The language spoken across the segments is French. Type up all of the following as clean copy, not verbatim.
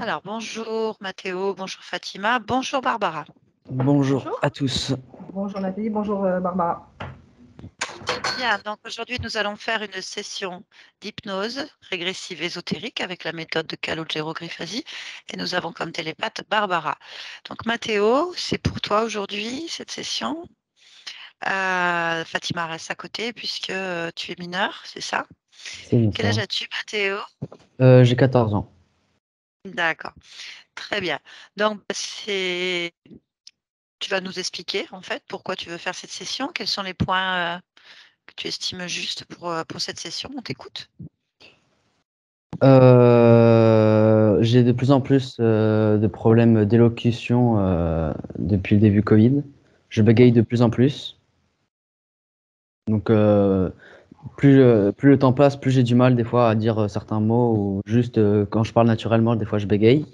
Alors, bonjour Mathéo, bonjour Fatima, bonjour Barbara. Bonjour Bonjour. à tous. Bonjour Nathalie, bonjour Barbara. Bien, donc aujourd'hui nous allons faire une session d'hypnose régressive ésotérique avec la méthode de Calogero Griffasi et nous avons comme télépathe Barbara. Donc Mathéo, c'est pour toi aujourd'hui cette session. Fatima reste à côté puisque tu es mineur, c'est ça? C'est bien Quel âge ça. as-tu Mathéo? J'ai 14 ans. D'accord, très bien. Donc tu vas nous expliquer en fait pourquoi tu veux faire cette session, quels sont les points que tu estimes juste pour cette session. On t'écoute. J'ai de plus en plus de problèmes d'élocution depuis le début Covid. Je bégaye de plus en plus. Donc, plus le temps passe, plus j'ai du mal des fois à dire certains mots ou juste quand je parle naturellement, des fois je bégaye.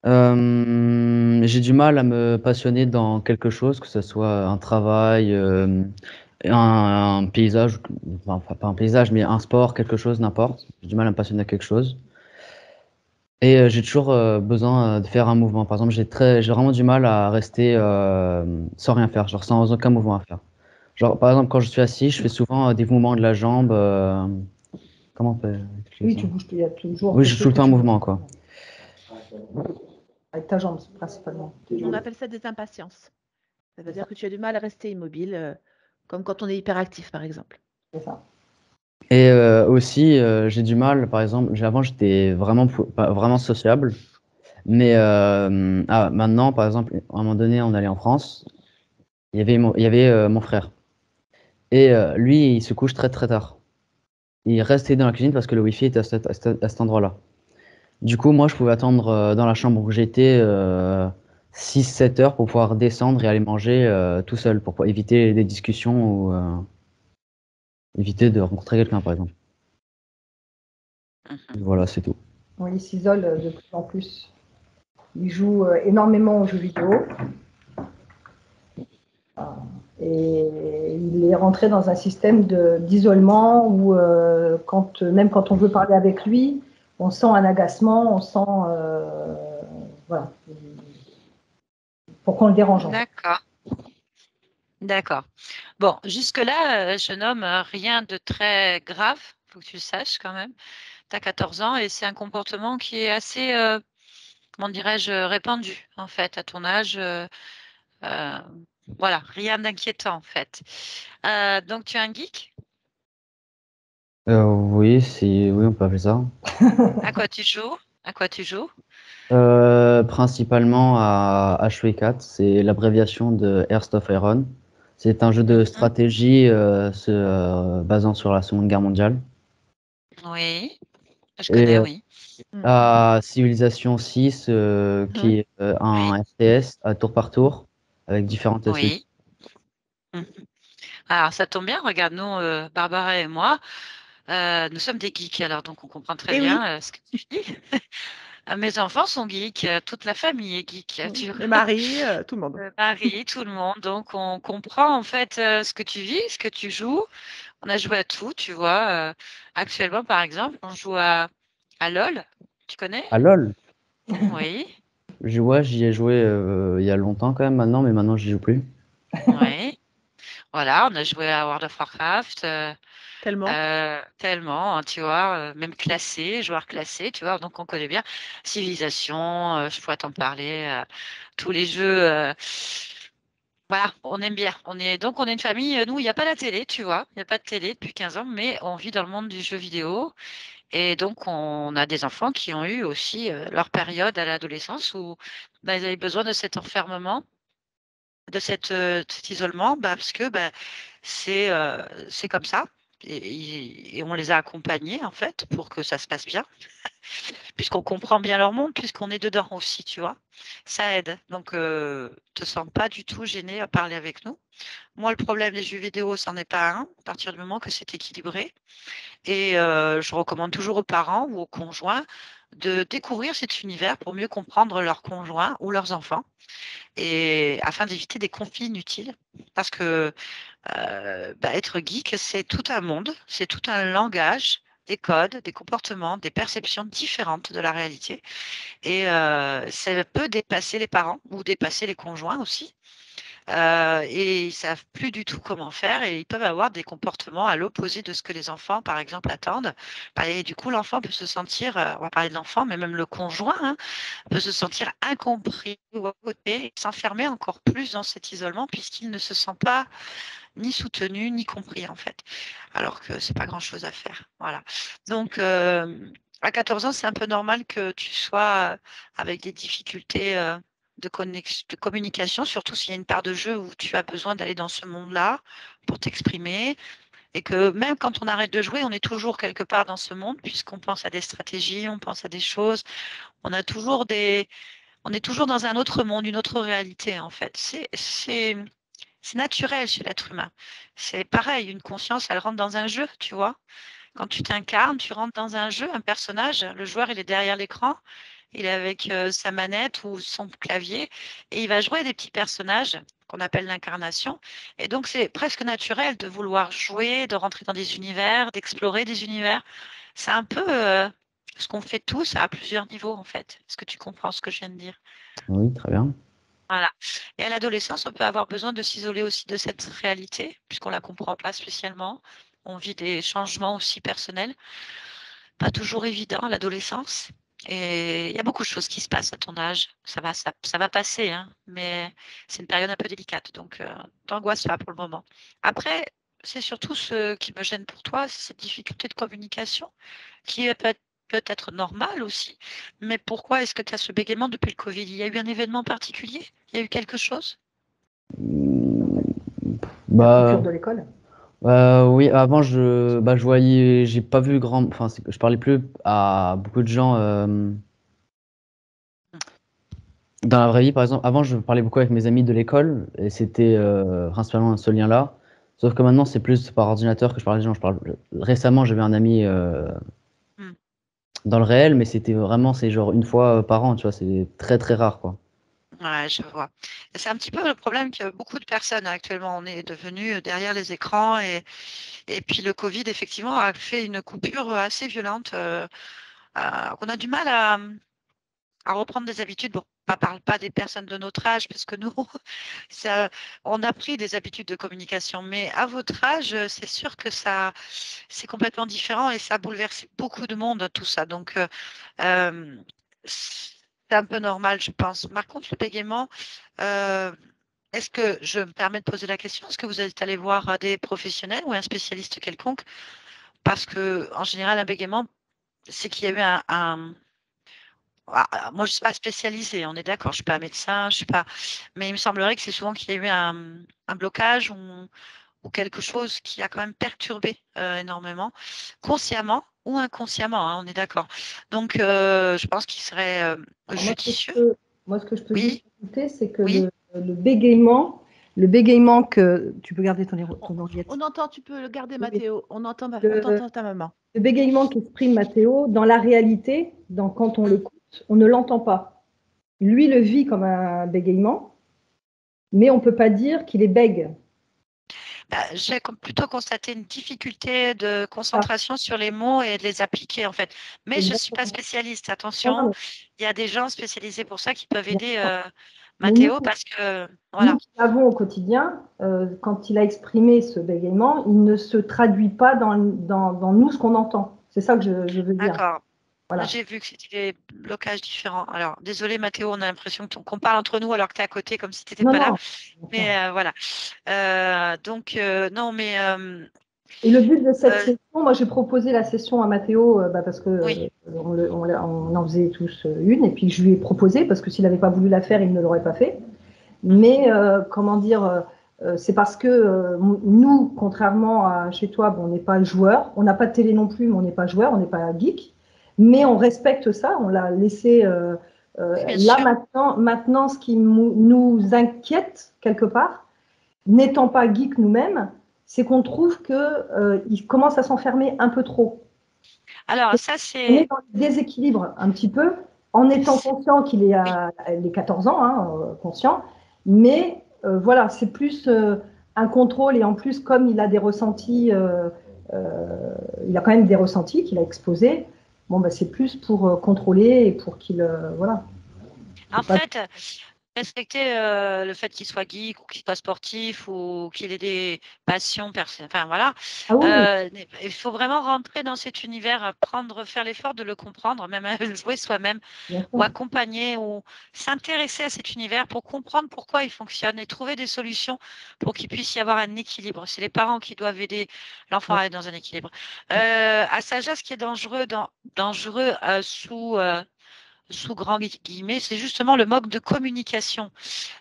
J'ai du mal à me passionner dans quelque chose, que ce soit un travail, un paysage, enfin pas un paysage, mais un sport, quelque chose, n'importe. J'ai du mal à me passionner à quelque chose. Et j'ai toujours besoin de faire un mouvement. Par exemple, j'ai vraiment du mal à rester sans rien faire, genre sans aucun mouvement à faire. Genre, par exemple, quand je suis assis, je fais souvent des mouvements de la jambe. Comment on peut expliquer Oui, ça? tu bouges, il y a toujours Oui, quelque j'ai tout chose le que temps un tu bouges mouvement, quoi. avec ta jambe principalement. Mmh. Oui, On appelle ça des impatiences. Ça veut dire que tu as du mal à rester immobile, comme quand on est hyperactif, par exemple. c'est ça. Et aussi, j'ai du mal, par exemple, avant j'étais vraiment, pas vraiment sociable, mais maintenant, par exemple, à un moment donné, on allait en France, il y avait mon frère. Et lui, il se couche très très tard. Il restait dans la cuisine parce que le wifi était à cet endroit-là. Du coup, moi, je pouvais attendre dans la chambre où j'étais 6-7 heures pour pouvoir descendre et aller manger tout seul, pour éviter des discussions ou éviter de rencontrer quelqu'un, par exemple. Mmh. Voilà, c'est tout. Oui, il s'isole de plus en plus. Il joue énormément aux jeux vidéo. Et il est rentré dans un système d'isolement où, même quand on veut parler avec lui, on sent un agacement, on sent. Voilà. Pour qu'on le dérange, en fait. D'accord, d'accord. Bon, jusque-là, jeune homme, rien de très grave, faut que tu le saches quand même. Tu as 14 ans et c'est un comportement qui est assez, comment dirais-je, répandu en fait à ton âge. Heu, voilà, rien d'inquiétant en fait. Donc tu es un geek? Oui, oui, on peut appeler ça. À quoi tu joues? À quoi tu joues? Principalement à HV4, c'est l'abréviation de Hearts of Iron. C'est un jeu de Mmh. stratégie basant sur la Seconde Guerre mondiale. Oui, je Et connais, oui. à Civilization 6, qui Mhm. est Oui, un RTS à tour par tour, avec différentes solutions. oui. Mmh. Alors ça tombe bien, regarde, nous, Barbara et moi, nous sommes des geeks alors donc on comprend très Eh oui, bien, ce que tu dis. Mes enfants sont geeks, toute la famille est geek, tu le vois? mari, tout le monde. Le mari, tout le monde, donc on comprend en fait, ce que tu vis, ce que tu joues. On a joué à tout, tu vois? Actuellement, par exemple, on joue à LOL. Tu connais? À LoL, Oui, ouais, j'y ai joué il y a longtemps quand même maintenant, mais maintenant j'y joue plus. oui. Voilà, on a joué à World of Warcraft, Tellement. tellement, hein, tu vois? Même classé, joueur classé, tu vois? Donc on connaît bien. Civilisation, je pourrais t'en parler, tous les jeux, voilà, on aime bien. On est une famille, nous, il y a pas la télé, tu vois? Il y a pas de télé depuis 15 ans, mais on vit dans le monde du jeu vidéo et donc on a des enfants qui ont eu aussi, leur période à l'adolescence où, bah, ils avaient besoin de cet enfermement, de cet isolement, bah, parce que, bah, c'est comme ça et on les a accompagnés, en fait, pour que ça se passe bien. Puisqu'on comprend bien leur monde, puisqu'on est dedans aussi, tu vois? Ça aide. Donc, te sens pas du tout gêné à parler avec nous. Moi, le problème des jeux vidéo, c'en est pas un, à partir du moment que c'est équilibré et je recommande toujours aux parents ou aux conjoints de découvrir cet univers pour mieux comprendre leurs conjoints ou leurs enfants et afin d'éviter des conflits inutiles. Parce que, bah, être geek, c'est tout un monde, c'est tout un langage, des codes, des comportements, des perceptions différentes de la réalité. Et ça peut dépasser les parents ou dépasser les conjoints aussi. Et ils savent plus du tout comment faire et ils peuvent avoir des comportements à l'opposé de ce que les enfants, par exemple, attendent. Et du coup, l'enfant peut se sentir, on va parler de l'enfant, mais même le conjoint, hein, peut se sentir incompris ou à côté et s'enfermer encore plus dans cet isolement puisqu'il ne se sent pas ni soutenu ni compris en fait, alors que c'est pas grand-chose à faire. Voilà. Donc à 14 ans, c'est un peu normal que tu sois avec des difficultés de communication, surtout s'il y a une part de jeu où tu as besoin d'aller dans ce monde-là pour t'exprimer. Et que même quand on arrête de jouer, on est toujours quelque part dans ce monde, puisqu'on pense à des stratégies, on pense à des choses, on a toujours on est toujours dans un autre monde, une autre réalité, en fait. C'est naturel chez l'être humain. C'est pareil, une conscience, elle rentre dans un jeu, tu vois. Quand tu t'incarnes, tu rentres dans un jeu, un personnage, le joueur, il est derrière l'écran, il est avec sa manette ou son clavier, et il va jouer des petits personnages qu'on appelle l'incarnation. Et donc, c'est presque naturel de vouloir jouer, de rentrer dans des univers, d'explorer des univers. C'est un peu ce qu'on fait tous à plusieurs niveaux, en fait. Est-ce que tu comprends ce que je viens de dire? Oui, très bien. Voilà. Et à l'adolescence, on peut avoir besoin de s'isoler aussi de cette réalité, puisqu'on la comprend pas spécialement. On vit des changements aussi personnels, pas toujours évidents à l'adolescence. Et il y a beaucoup de choses qui se passent à ton âge. Ça va passer, hein, mais c'est une période un peu délicate. Donc, t'angoisses pas pour le moment. Après, c'est surtout ce qui me gêne pour toi, c'est cette difficulté de communication, qui peut être normale aussi. Mais pourquoi est-ce que tu as ce bégaiement depuis le Covid? Il y a eu un événement particulier? Il y a eu quelque chose? La coupure Bah, de l'école. oui, avant, je voyais, j'ai pas vu grand, enfin, je parlais plus à beaucoup de gens dans la vraie vie, par exemple. Avant, je parlais beaucoup avec mes amis de l'école et c'était principalement ce lien-là. Sauf que maintenant, c'est plus par ordinateur que je parle des gens. Récemment, j'avais un ami Hmm. dans le réel, mais c'était vraiment, c'est genre une fois par an, tu vois, c'est très très rare, quoi. Ouais, je vois. Et c'est un petit peu le problème que beaucoup de personnes actuellement, on est devenu derrière les écrans et puis le Covid, effectivement, a fait une coupure assez violente. On a du mal à reprendre des habitudes. Bon, on ne parle pas des personnes de notre âge, parce que nous, ça, on a pris des habitudes de communication. Mais à votre âge, c'est sûr que ça, c'est complètement différent et ça a bouleversé beaucoup de monde, tout ça. Donc, euh, c'est un peu normal, je pense. Par contre, le bégaiement, euh, est-ce que je me permets de poser la question, est-ce que vous êtes allé voir des professionnels ou un spécialiste quelconque? Parce que, en général, un bégaiement, c'est qu'il y a eu moi, je ne suis pas spécialisée, on est d'accord, je ne suis pas médecin, je suis pas. Mais il me semblerait que c'est souvent qu'il y a eu un blocage ou quelque chose qui a quand même perturbé énormément, consciemment ou inconsciemment, hein, on est d'accord. Donc, je pense qu'il serait Alors, judicieux. moi, ce que je peux juste Oui, ajouter, c'est que oui. le bégaiement que tu peux garder ton oreillette. On entend, tu peux le garder, Oui, oui. Mathéo. On Le, t'entend ta maman. le bégaiement qu'exprime Mathéo, dans la réalité, quand on Hmm. l'écoute, on ne l'entend pas. Lui le vit comme un bégaiement, mais on ne peut pas dire qu'il est bègue. Bah, j'ai plutôt constaté une difficulté de Ah, concentration sur les mots et de les appliquer en fait. Mais je ne suis pas exactement. spécialiste, Non, attention. non, Il y a des gens spécialisés pour ça qui peuvent bien aider sûr. Mais Mathéo parce que nous voilà. qui l'avons au quotidien, quand il a exprimé ce bégaiement, il ne se traduit pas dans nous ce qu'on entend. C'est ça que je veux dire. D'accord. Voilà. J'ai vu que c'était des blocages différents. Alors, désolé Mathéo, on a l'impression qu'on parle entre nous alors que tu es à côté comme si tu n'étais Non, pas là. non, bien sûr. Mais voilà. Donc, non, mais Et le but de cette euh, session, moi j'ai proposé la session à Mathéo parce que oui. on en faisait tous une, et puis je lui ai proposé parce que s'il n'avait pas voulu la faire, il ne l'aurait pas fait. Mhm. Mais comment dire, c'est parce que nous, contrairement à chez toi, bon, on n'est pas joueur, on n'a pas de télé non plus, mais on n'est pas joueur, on n'est pas geek, mais on respecte ça, on l'a laissé Oui, bien là sûr. maintenant, ce qui nous inquiète quelque part, n'étant pas geek nous-mêmes, c'est qu'on trouve qu'il commence à s'enfermer un peu trop. Alors, ça, On est c'est. dans le déséquilibre un petit peu, en étant conscient qu'il est Oui. à les 14 ans, hein, conscient, mais voilà, c'est plus un contrôle, et en plus, comme il a des ressentis il a quand même des ressentis qu'il a exposés. Bon, ben, c'est plus pour contrôler et pour qu'il, voilà. En Pas... fait, respecter le fait qu'il soit geek ou qu'il soit sportif ou qu'il ait des passions personnelles. Enfin, voilà. Ah oui, Il faut vraiment rentrer dans cet univers, faire l'effort de le comprendre, même à le jouer soi-même, bien ou sûr. accompagner, ou s'intéresser à cet univers pour comprendre pourquoi il fonctionne et trouver des solutions pour qu'il puisse y avoir un équilibre. C'est les parents qui doivent aider l'enfant à être dans un équilibre. À sagesse, ce qui est dangereux sous grands guillemets, c'est justement le manque de communication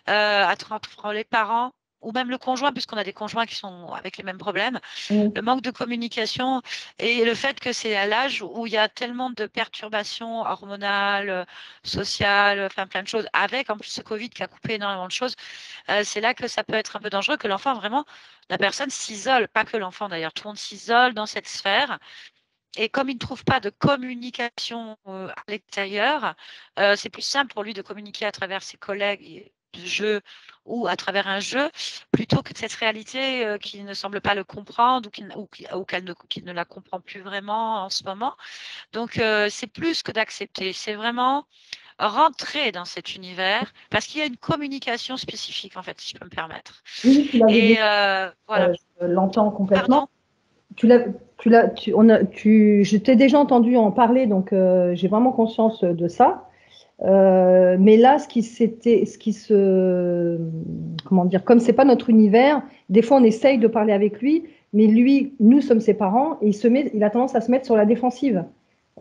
entre les parents ou même le conjoint, puisqu'on a des conjoints qui sont avec les mêmes problèmes, Oui, le manque de communication et le fait que c'est à l'âge où il y a tellement de perturbations hormonales, sociales, enfin plein de choses, avec en plus ce Covid qui a coupé énormément de choses, c'est là que ça peut être un peu dangereux, que l'enfant vraiment, la personne s'isole, pas que l'enfant d'ailleurs, tout le monde s'isole dans cette sphère. Et comme il ne trouve pas de communication à l'extérieur, c'est plus simple pour lui de communiquer à travers ses collègues de jeu ou à travers un jeu, plutôt que de cette réalité qu'il ne semble pas le comprendre qu'il ne la comprend plus vraiment en ce moment. Donc, c'est plus que d'accepter, c'est vraiment rentrer dans cet univers parce qu'il y a une communication spécifique, en fait, si je peux me permettre. oui, tu l'avais Et dit, voilà. je l'entends complètement. Pardon? Je t'ai déjà entendu en parler, donc j'ai vraiment conscience de ça. Mais là, comment dire, comme c'est pas notre univers, des fois on essaye de parler avec lui, mais lui, nous sommes ses parents et il a tendance à se mettre sur la défensive.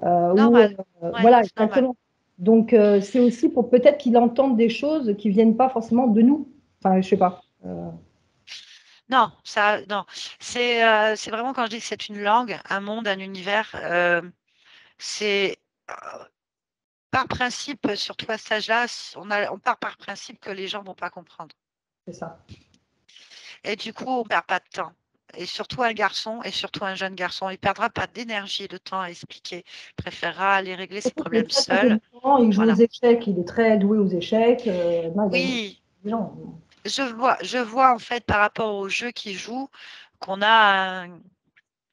Normal. Ouais, Voilà, c'est normal. exactement. Donc c'est aussi pour peut-être qu'il entende des choses qui viennent pas forcément de nous. Enfin, je sais pas. Non, non. C'est vraiment quand je dis que c'est une langue, un monde, un univers, c'est par principe, surtout à cet âge-là, on part par principe que les gens vont pas comprendre. C'est ça. Et du coup, on perd pas de temps. Et surtout un garçon, et surtout un jeune garçon, il perdra pas d'énergie et de temps à expliquer. Il préférera aller régler ses Surtout qu'il est problèmes très seul. intelligent, il joue aux Voilà. échecs, il est très doué aux échecs. Non, il a une Oui, intelligence. je vois en fait par rapport au jeu qu'il joue qu'on a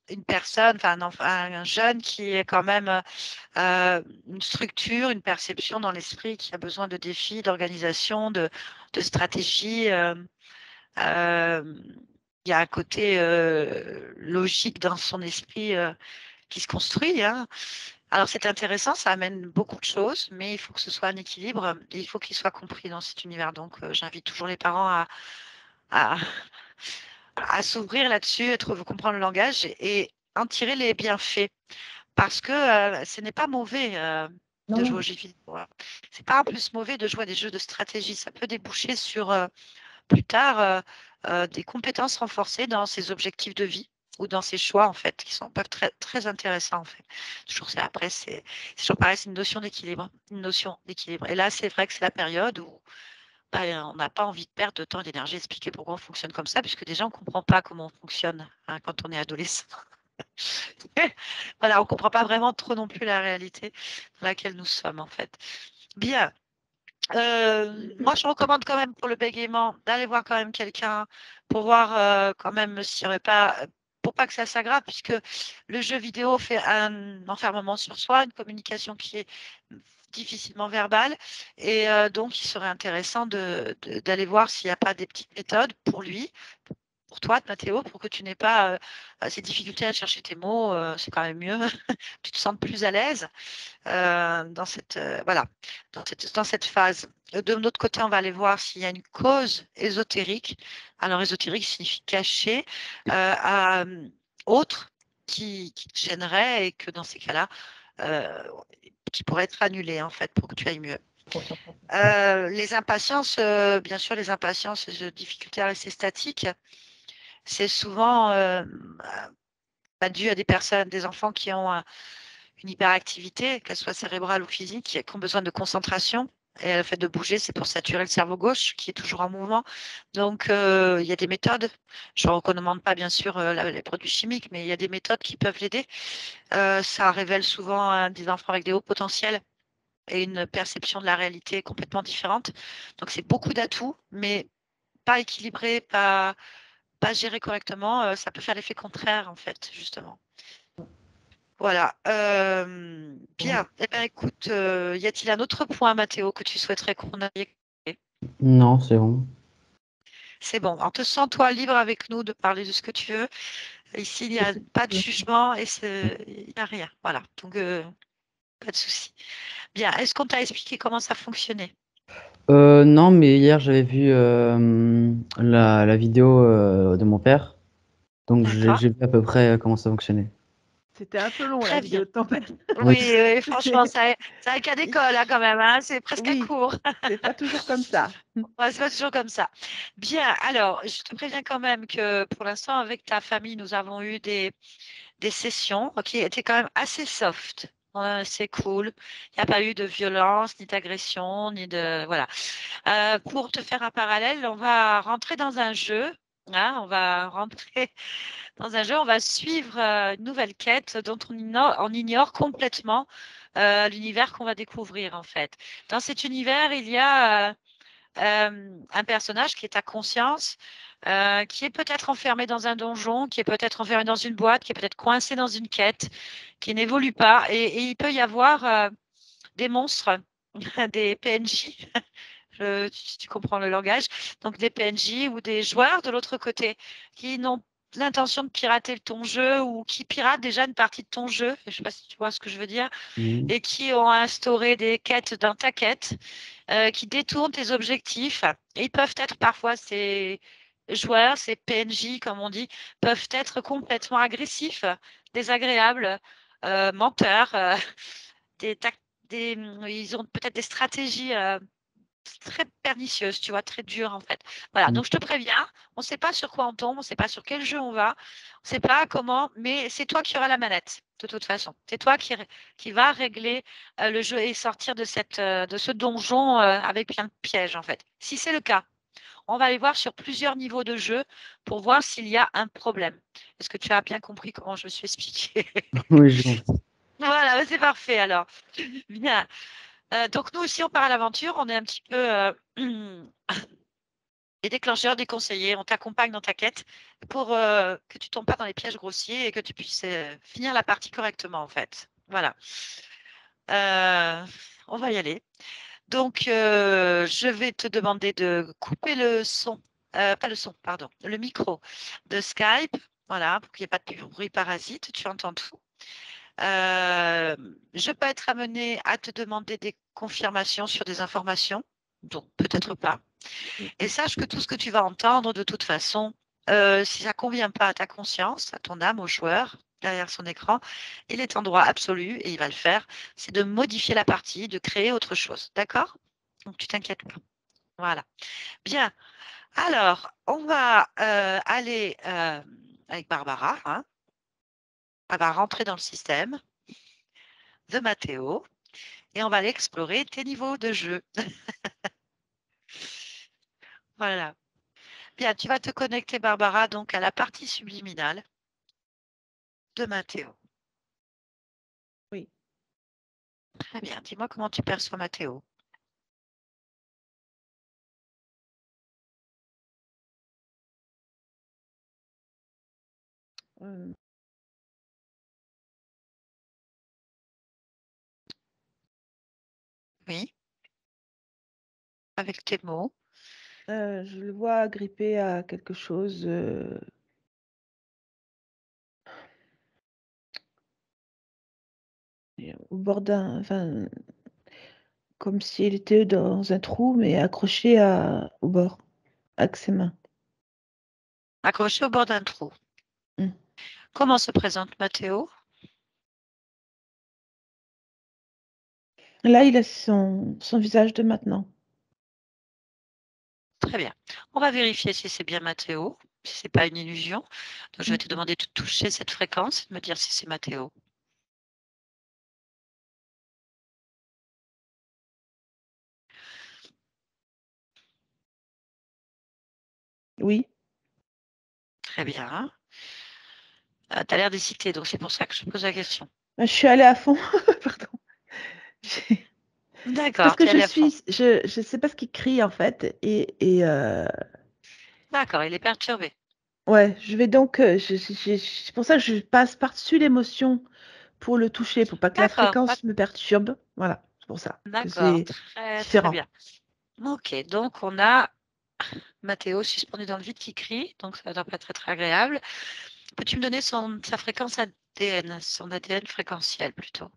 une personne, enfin un jeune qui est quand même une structure, une perception dans l'esprit qui a besoin de défis, d'organisation, de stratégie. Euh, il y a un côté logique dans son esprit qui se construit, hein. Alors c'est intéressant, ça amène beaucoup de choses, mais il faut que ce soit un équilibre et il faut qu'il soit compris dans cet univers. Donc j'invite toujours les parents à, à s'ouvrir là-dessus, comprendre le langage et en tirer les bienfaits. Parce que ce n'est pas mauvais Non, de non, jouer aux jeux vidéo, hein. C'est pas en plus mauvais de jouer à des jeux de stratégie. Ça peut déboucher sur plus tard des compétences renforcées dans ses objectifs de vie ou dans ses choix en fait, peuvent très très intéressants en fait. Toujours c'est après c'est toujours pareil, c'est une notion d'équilibre. Et là c'est vrai que c'est la période où on n'a pas envie de perdre de temps et d'énergie à expliquer pourquoi on fonctionne comme ça, puisque déjà on comprend pas comment on fonctionne hein, quand on est adolescent. Voilà, on comprend pas vraiment trop non plus la réalité dans laquelle nous sommes en fait. Bien. Moi, je recommande quand même pour le bégaiement d'aller voir quand même quelqu'un pour voir quand même s'il n'y aurait pas, pour pas que ça s'aggrave, puisque le jeu vidéo fait un enfermement sur soi, une communication qui est difficilement verbale, et donc il serait intéressant d'aller voir s'il n'y a pas des petites méthodes pour lui, pour toi, Mathéo, pour que tu n'aies pas ces difficultés à chercher tes mots, c'est quand même mieux, tu te sentes plus à l'aise dans voilà, dans cette phase. De notre côté, on va aller voir s'il y a une cause ésotérique. Alors, ésotérique signifie caché, autre qui te gênerait et que dans ces cas-là, euh, qui pourrait être annulé en fait pour que tu ailles mieux. Les impatiences, bien sûr, les impatiences, les difficultés à rester statique, c'est souvent dû à des personnes, des enfants qui ont une hyperactivité, qu'elle soit cérébrale ou physique, qui ont besoin de concentration. Et le fait de bouger, c'est pour saturer le cerveau gauche qui est toujours en mouvement. Donc, il y a des méthodes. Je ne recommande pas, bien sûr, les produits chimiques, mais il y a des méthodes qui peuvent l'aider. Ça révèle souvent des enfants avec des hauts potentiels et une perception de la réalité complètement différente. Donc, c'est beaucoup d'atouts, mais pas équilibré, pas géré correctement, ça peut faire l'effet contraire, en fait, justement. Voilà. Bien. Eh bien, écoute, y a-t-il un autre point, Mathéo, que tu souhaiterais qu'on aille écouter? Non, c'est bon. C'est bon. Alors, te sens-toi libre avec nous de parler de ce que tu veux. Ici, il n'y a pas de jugement et il n'y a rien. Voilà. Donc, pas de souci. Bien. Est-ce qu'on t'a expliqué comment ça fonctionnait? Non, mais hier, j'avais vu la vidéo de mon père. Donc, j'ai D'accord. vu à peu près comment ça fonctionnait. C'était un peu long, la Très bien. vidéo de ton père. Oui. Oui, oui, franchement, ça a un cas d'école hein, quand même. Hein. C'est presque un Oui, cours. c'est pas toujours comme ça. Ouais, c'est pas toujours comme ça. Bien, alors, je te préviens quand même que pour l'instant, avec ta famille, nous avons eu des sessions qui étaient quand même assez soft. Ouais, c'est cool. Il n'y a pas eu de violence, ni d'agression, ni de... Voilà. Pour te faire un parallèle, on va rentrer dans un jeu. Hein, on va rentrer dans un jeu, on va suivre une nouvelle quête dont on ignore complètement l'univers qu'on va découvrir, en fait. Dans cet univers, il y a un personnage qui est à conscience, qui est peut-être enfermé dans un donjon, qui est peut-être enfermé dans une boîte, qui est peut-être coincé dans une quête, qui n'évolue pas. Et il peut y avoir des monstres, des PNJ, tu comprends le langage, donc des PNJ ou des joueurs de l'autre côté qui n'ont l'intention de pirater ton jeu ou qui piratent déjà une partie de ton jeu, je ne sais pas si tu vois ce que je veux dire, Mhm. et qui ont instauré des quêtes dans ta quête, qui détournent tes objectifs. Et ils peuvent être parfois, ces joueurs, ces PNJ, comme on dit, peuvent être complètement agressifs, désagréables, menteurs, des, tac- ils ont peut-être des stratégies très pernicieuses, tu vois, très dures en fait. Voilà, donc je te préviens, on ne sait pas sur quoi on tombe, on ne sait pas sur quel jeu on va, on ne sait pas comment, mais c'est toi qui auras la manette, de toute façon. C'est toi qui va régler le jeu et sortir de de ce donjon avec plein de pièges en fait. Si c'est le cas, on va aller voir sur plusieurs niveaux de jeu pour voir s'il y a un problème. Est-ce que tu as bien compris comment je me suis expliqué? Oui, j'ai compris. Voilà, c'est parfait alors. Bien. Donc nous aussi, on part à l'aventure, on est un petit peu les déclencheurs, des conseillers, on t'accompagne dans ta quête pour que tu tombes pas dans les pièges grossiers et que tu puisses finir la partie correctement en fait. Voilà. Euh, on va y aller. Donc, je vais te demander de couper le son, pas le son, pardon, le micro de Skype. Voilà, pour qu'il n'y ait pas de bruit parasite, tu entends tout. Je peux être amenée à te demander des confirmations sur des informations, donc peut-être pas. Et sache que tout ce que tu vas entendre, de toute façon, si ça ne convient pas à ta conscience, à ton âme, au joueur, derrière son écran, il est en droit absolu, et il va le faire, c'est de modifier la partie, de créer autre chose. D'accord? Donc, tu t'inquiètes pas. Voilà. Bien. Alors, on va aller avec Barbara. Hein. Elle va rentrer dans le système de Mathéo et on va aller explorer tes niveaux de jeu. Voilà. Bien, tu vas te connecter, Barbara, donc à la partie subliminale de Mathéo. Oui. Très bien. Dis-moi comment tu perçois Mathéo. Euh, Oui, avec tes mots. je le vois agrippé à quelque chose au bord d'un, enfin, comme si elle était dans un trou, mais accroché au bord, avec ses mains. Accroché au bord d'un trou. Mm. Comment se présente Mathéo? Là, il a son visage de maintenant. Très bien. On va vérifier si c'est bien Mathéo, si ce n'est pas une illusion. Donc, je vais te demander de toucher cette fréquence et de me dire si c'est Mathéo. Oui. Très bien. Tu as l'air d'hésiter, donc c'est pour ça que je pose la question. Je suis allée à fond. Pardon. C'est parce D'accord, que tu es allé à fond. je sais pas ce qu'il crie en fait. D'accord, il est perturbé. Ouais, je vais donc, c'est pour ça que je passe par-dessus l'émotion pour le toucher, pour pas que la D'accord, fréquence me perturbe. Voilà, c'est pour ça que d'accord, c'est très très différent. bien. Ok, donc on a Mathéo suspendu dans le vide qui crie, donc ça ne doit pas être très agréable. Peux-tu me donner sa fréquence ADN, son ADN fréquentiel plutôt?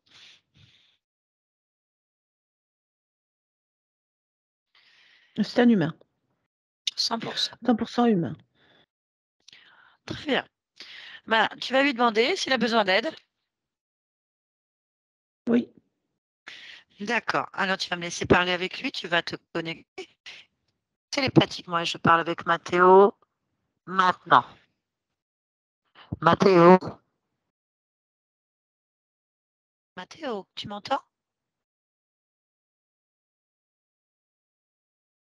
C'est un humain, 100%. 100% humain. Très bien. Ben, tu vas lui demander s'il a besoin d'aide. Oui, D'accord. Alors tu vas me laisser parler avec lui, tu vas te connecter. Télépathiquement, je parle avec Mathéo maintenant. Mathéo. Mathéo, tu m'entends?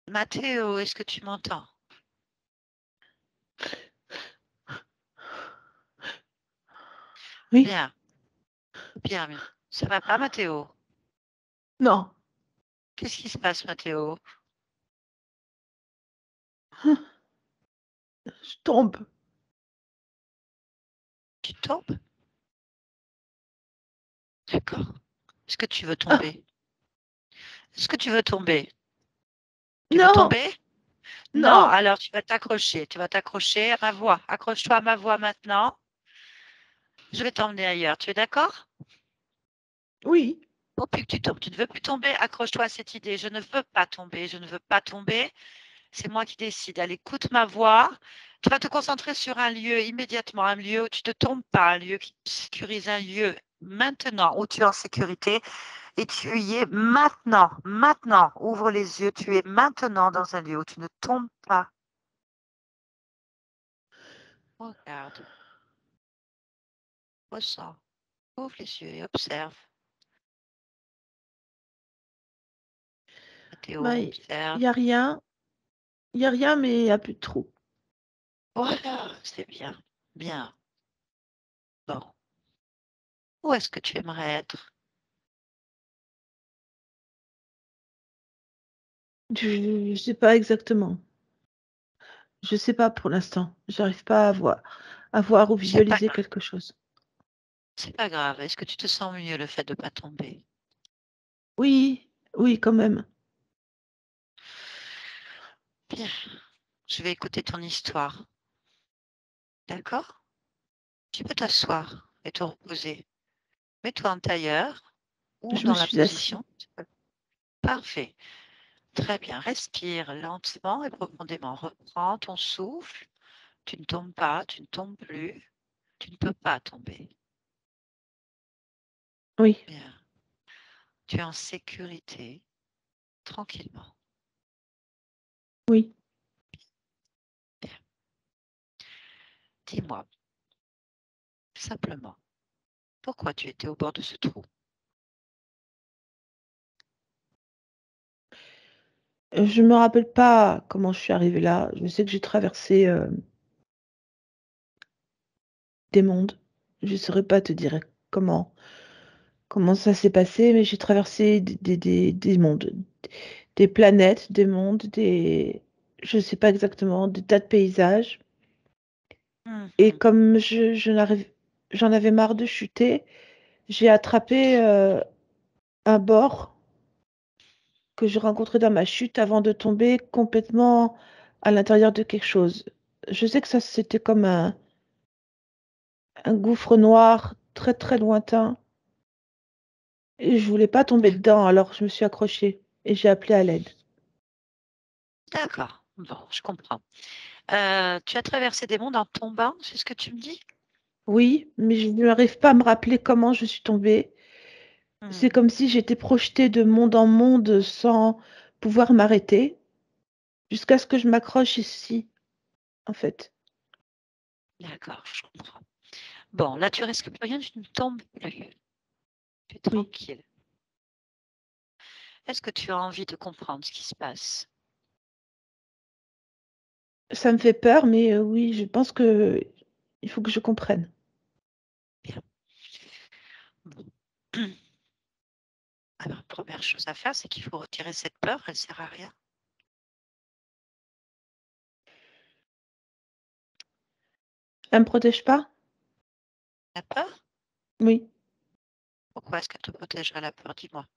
Mathéo, est-ce que tu m'entends? oui, Bien, bien, bien. Ça va pas, Mathéo? non, Qu'est-ce qui se passe, Mathéo? je tombe. Tu tombes? D'accord. Est-ce que tu veux Ah, tomber? Est-ce que tu veux tomber? Tu veux non, tomber? Non, non, alors tu vas t'accrocher. Tu vas t'accrocher à ma voix. Accroche-toi à ma voix maintenant. Je vais t'emmener ailleurs. Tu es d'accord? oui, Pour plus que tu tombes. Tu ne veux plus tomber. Accroche-toi à cette idée. Je ne veux pas tomber. Je ne veux pas tomber. C'est moi qui décide. Allez, écoute ma voix. Tu vas te concentrer sur un lieu immédiatement, un lieu où tu ne tombes pas, un lieu qui te sécurise, un lieu maintenant où tu es en sécurité et tu y es maintenant. Maintenant, ouvre les yeux. Tu es maintenant dans un lieu où tu ne tombes pas. Regarde, ressens, ouvre les yeux et observe. Théo, bah, observe. il y a rien, mais il n'y a plus de trou. Voilà, c'est bien. Bien. Bon. Où est-ce que tu aimerais être? Je sais pas exactement. Je sais pas pour l'instant. J'arrive pas à voir ou C'est pas, visualiser quelque chose. c'est pas grave. Est-ce que tu te sens mieux le fait de ne pas tomber? Oui, oui, quand même. Bien. Je vais écouter ton histoire. D'accord? Tu peux t'asseoir et te reposer. Mets-toi en tailleur ou Je me dans la suis assis. position. Parfait. Très bien. Respire lentement et profondément. Reprends ton souffle. Tu ne tombes pas, tu ne tombes plus. Tu ne peux pas tomber. Oui, Bien. Tu es en sécurité, tranquillement. oui. Bien. Dis-moi, simplement, pourquoi tu étais au bord de ce trou? Je me rappelle pas comment je suis arrivée là. Je sais que j'ai traversé des mondes. Je saurais pas te dire comment ça s'est passé, mais j'ai traversé des mondes, des planètes, des mondes, je sais pas exactement, des tas de paysages. Et Mhm. comme j'en avais marre de chuter, j'ai attrapé un bord que j'ai rencontré dans ma chute avant de tomber complètement à l'intérieur de quelque chose. Je sais que ça, c'était comme un gouffre noir très très lointain et je voulais pas tomber dedans, alors je me suis accrochée et j'ai appelé à l'aide. D'accord, bon, je comprends. Tu as traversé des mondes en tombant, c'est ce que tu me dis? Oui, mais je n'arrive pas à me rappeler comment je suis tombée. C'est Hmm. comme si j'étais projetée de monde en monde sans pouvoir m'arrêter jusqu'à ce que je m'accroche ici, en fait. D'accord, je comprends. Bon, là, tu risques plus rien, tu ne tombes plus. Tu es Oui. tranquille. Est-ce que tu as envie de comprendre ce qui se passe? Ça me fait peur, mais oui, je pense que il faut que je comprenne. Bien. Bon. Alors, première chose à faire, c'est qu'il faut retirer cette peur, elle ne sert à rien. Elle me protège pas? La peur? Oui. Pourquoi est-ce qu'elle te protégerait la peur? Dis-moi.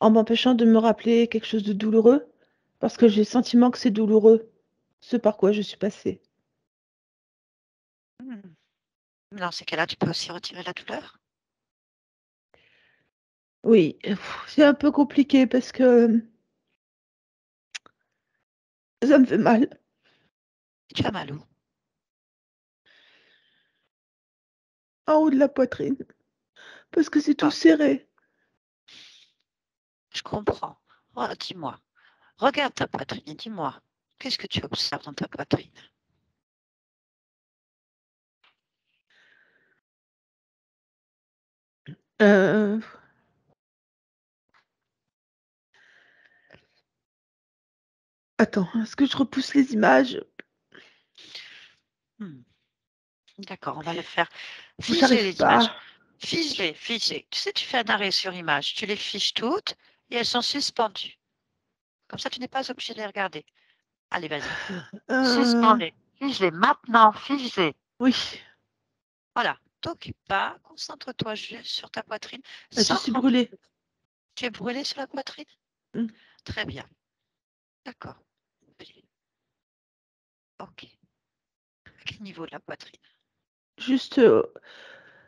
En m'empêchant de me rappeler quelque chose de douloureux, parce que j'ai le sentiment que c'est douloureux, ce par quoi je suis passée. Hmm. Dans ces cas-là, tu peux aussi retirer la douleur. Oui, c'est un peu compliqué parce que ça me fait mal. Tu as mal où? En haut de la poitrine, parce que c'est tout Ah, serré. je comprends. Oh, dis-moi. Regarde ta poitrine et dis-moi. Qu'est-ce que tu observes dans ta poitrine? Euh, Attends, est-ce que je repousse les images? Hmm. D'accord, on va le faire. Figer J'arrive les images. pas. Figer, figer. Tu sais, tu fais un arrêt sur image. Tu les fiches toutes et elles sont suspendues. Comme ça, tu n'es pas obligé de les regarder. Allez, vas-y. Euh, Suspends-les. Fige-les maintenant. Fige-les. oui, Voilà. T'occupe pas. Concentre-toi juste sur ta poitrine je sans suis rendre. brûlée. Tu es brûlé sur la poitrine? Mm. Très bien. D'accord. Ok. À quel niveau de la poitrine? Juste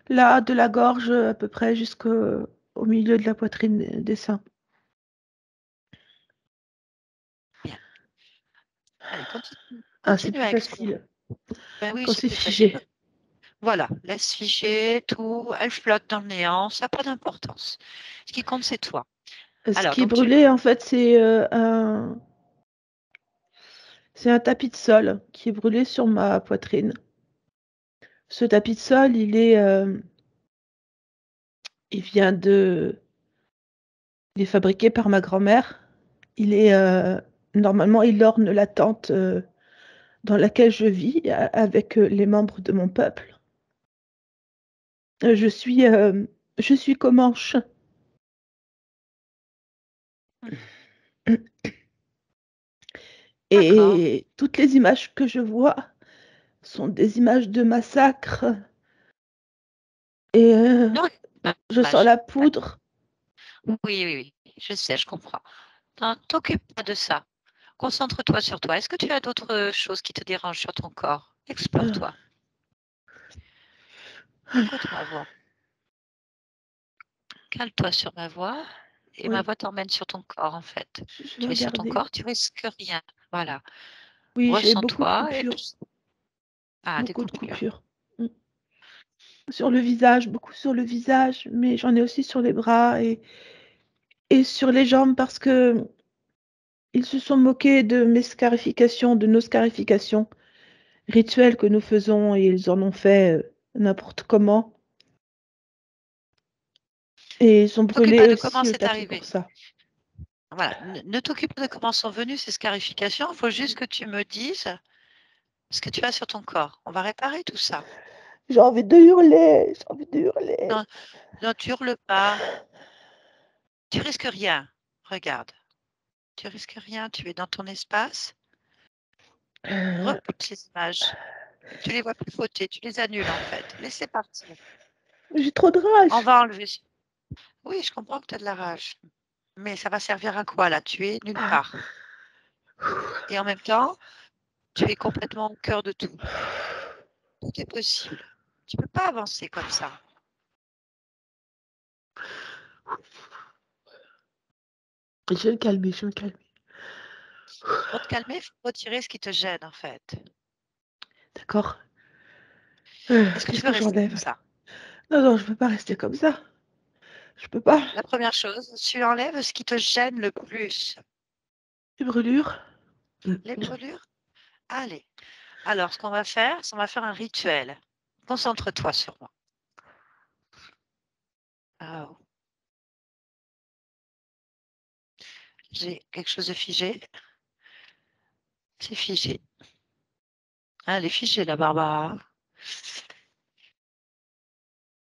là, de la gorge, à peu près jusqu'au milieu de la poitrine des seins. Bien. Allez, continue. Ah, c'est Continue plus à explorer. facile Ben oui, quand c'est c'est plus facile. figé. Voilà, laisse figer tout, elle flotte dans le néant, ça n'a pas d'importance. Ce qui compte, c'est toi. Ce Alors, qui est donc tu... brûlé, en fait, c'est un tapis de sol qui est brûlé sur ma poitrine. Ce tapis de sol, il est fabriqué par ma grand-mère. Normalement, il orne la tente dans laquelle je vis avec les membres de mon peuple. Euh, je suis, euh, je suis Comanche. D'accord. Et toutes les images que je vois sont des images de massacre. Et Non, je sens dommage. la poudre. Oui, oui, oui, je sais, je comprends. Non, t'occupe pas de ça. Concentre-toi sur toi. Est-ce que tu as d'autres choses qui te dérangent sur ton corps? Euh, Explore-toi. Écoute ma voix. Cale-toi sur ma voix et ma oui, voix t'emmène sur ton corps, en fait. je vais Tu es sur ton regarder. corps, tu risques rien. Voilà. Oui, j'ai beaucoup de Ressens-toi et... coupures. Ah, des Beaucoup de coupures. coupures. Mm. Sur le visage, beaucoup sur le visage, mais j'en ai aussi sur les bras et sur les jambes parce que ils se sont moqués de mes scarifications, de nos scarifications rituelles que nous faisons et ils en ont fait n'importe comment. Et ils ont T'occupe pas brûlé de comment aussi le c'est tapis pour arrivé. ça. Voilà, ne t'occupe pas de comment sont venues ces scarifications, il faut juste que tu me dises ce que tu as sur ton corps. On va réparer tout ça. J'ai envie de hurler, j'ai envie de hurler. Non, non, tu hurles pas, tu risques rien. Regarde, tu risques rien, tu es dans ton espace. Euh, Repousse les images. Tu les vois plus flotter, tu les annules en fait. Laisse-les partir. j'ai trop de On rage. va enlever. Oui, je comprends que tu as de la rage. Mais ça va servir à quoi là? Tu es nulle part. Et en même temps, tu es complètement au cœur de tout. Tout est possible. Tu ne peux pas avancer comme ça. Je vais me calmer, je vais me calmer. Pour te calmer, il faut retirer ce qui te gêne, en fait. D'accord. Est-ce que tu Qu'est-ce veux que rester comme j'enlève? ça? Non, non, je peux pas rester comme ça. Je peux pas. Bon, la première chose, tu enlèves ce qui te gêne le plus. Les brûlures. Les brûlures? Allez. Alors, ce qu'on va faire, c'est qu'on va faire un rituel. Concentre-toi sur moi. Oh, j'ai quelque chose de figé. C'est figé. Elle est figée, la Barbara.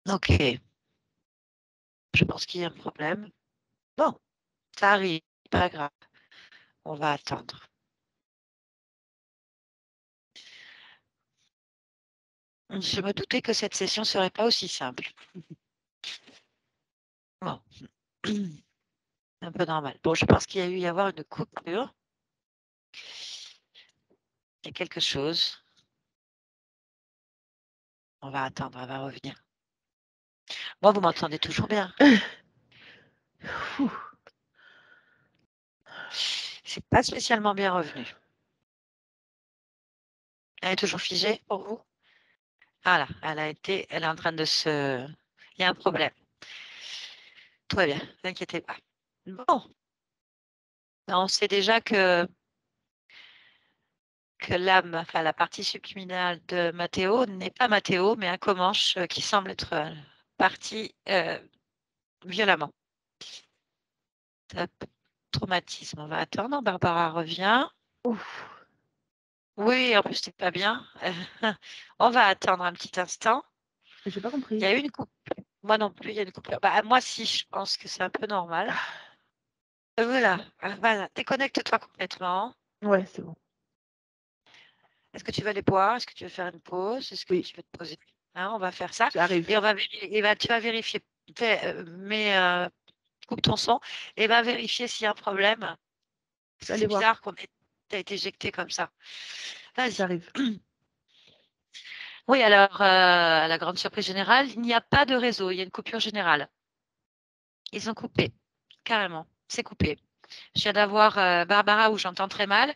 Ok. Je pense qu'il y a un problème. Bon, ça arrive. Pas grave. On va attendre. Je me doutais que cette session serait pas aussi simple. Bon. Un peu normal. Bon, je pense qu'il y a eu y avoir une coupure. Il y a quelque chose. On va attendre, elle va revenir. Moi, vous m'entendez toujours bien. Ouh. C'est pas spécialement bien revenu. Elle est toujours figée pour vous? Voilà, elle est en train de se. Il y a un problème. Tout va bien, ne vous inquiétez pas. Bon, on sait déjà que l'âme, enfin la partie subliminale de Mathéo n'est pas Mathéo, mais un Comanche qui semble être parti violemment. Top. Traumatisme, on va attendre. Barbara revient. Ouf. Oui, en plus, c'est pas bien. On va attendre un petit instant. J'ai pas Il compris. y a eu une coupure. Moi non plus, il y a une coupure. Bah, moi, si, je pense que c'est un peu normal. Voilà, voilà. Déconnecte-toi complètement. Ouais, c'est bon. Est-ce que tu veux aller boire? Est-ce que tu veux faire une pause? Est-ce que Oui. tu veux te poser? Hein, on va faire ça. J'arrive. Et tu vas vérifier. Coupe ton son et va vérifier s'il y a un problème. Parce Je que vais c'est aller voir. bizarre qu'on ait été éjecté comme ça. Vas-y. J'arrive. Oui, alors, à la grande surprise générale, il n'y a pas de réseau, il y a une coupure générale. Ils ont coupé, carrément, c'est coupé. Je viens d'avoir Barbara où j'entends très mal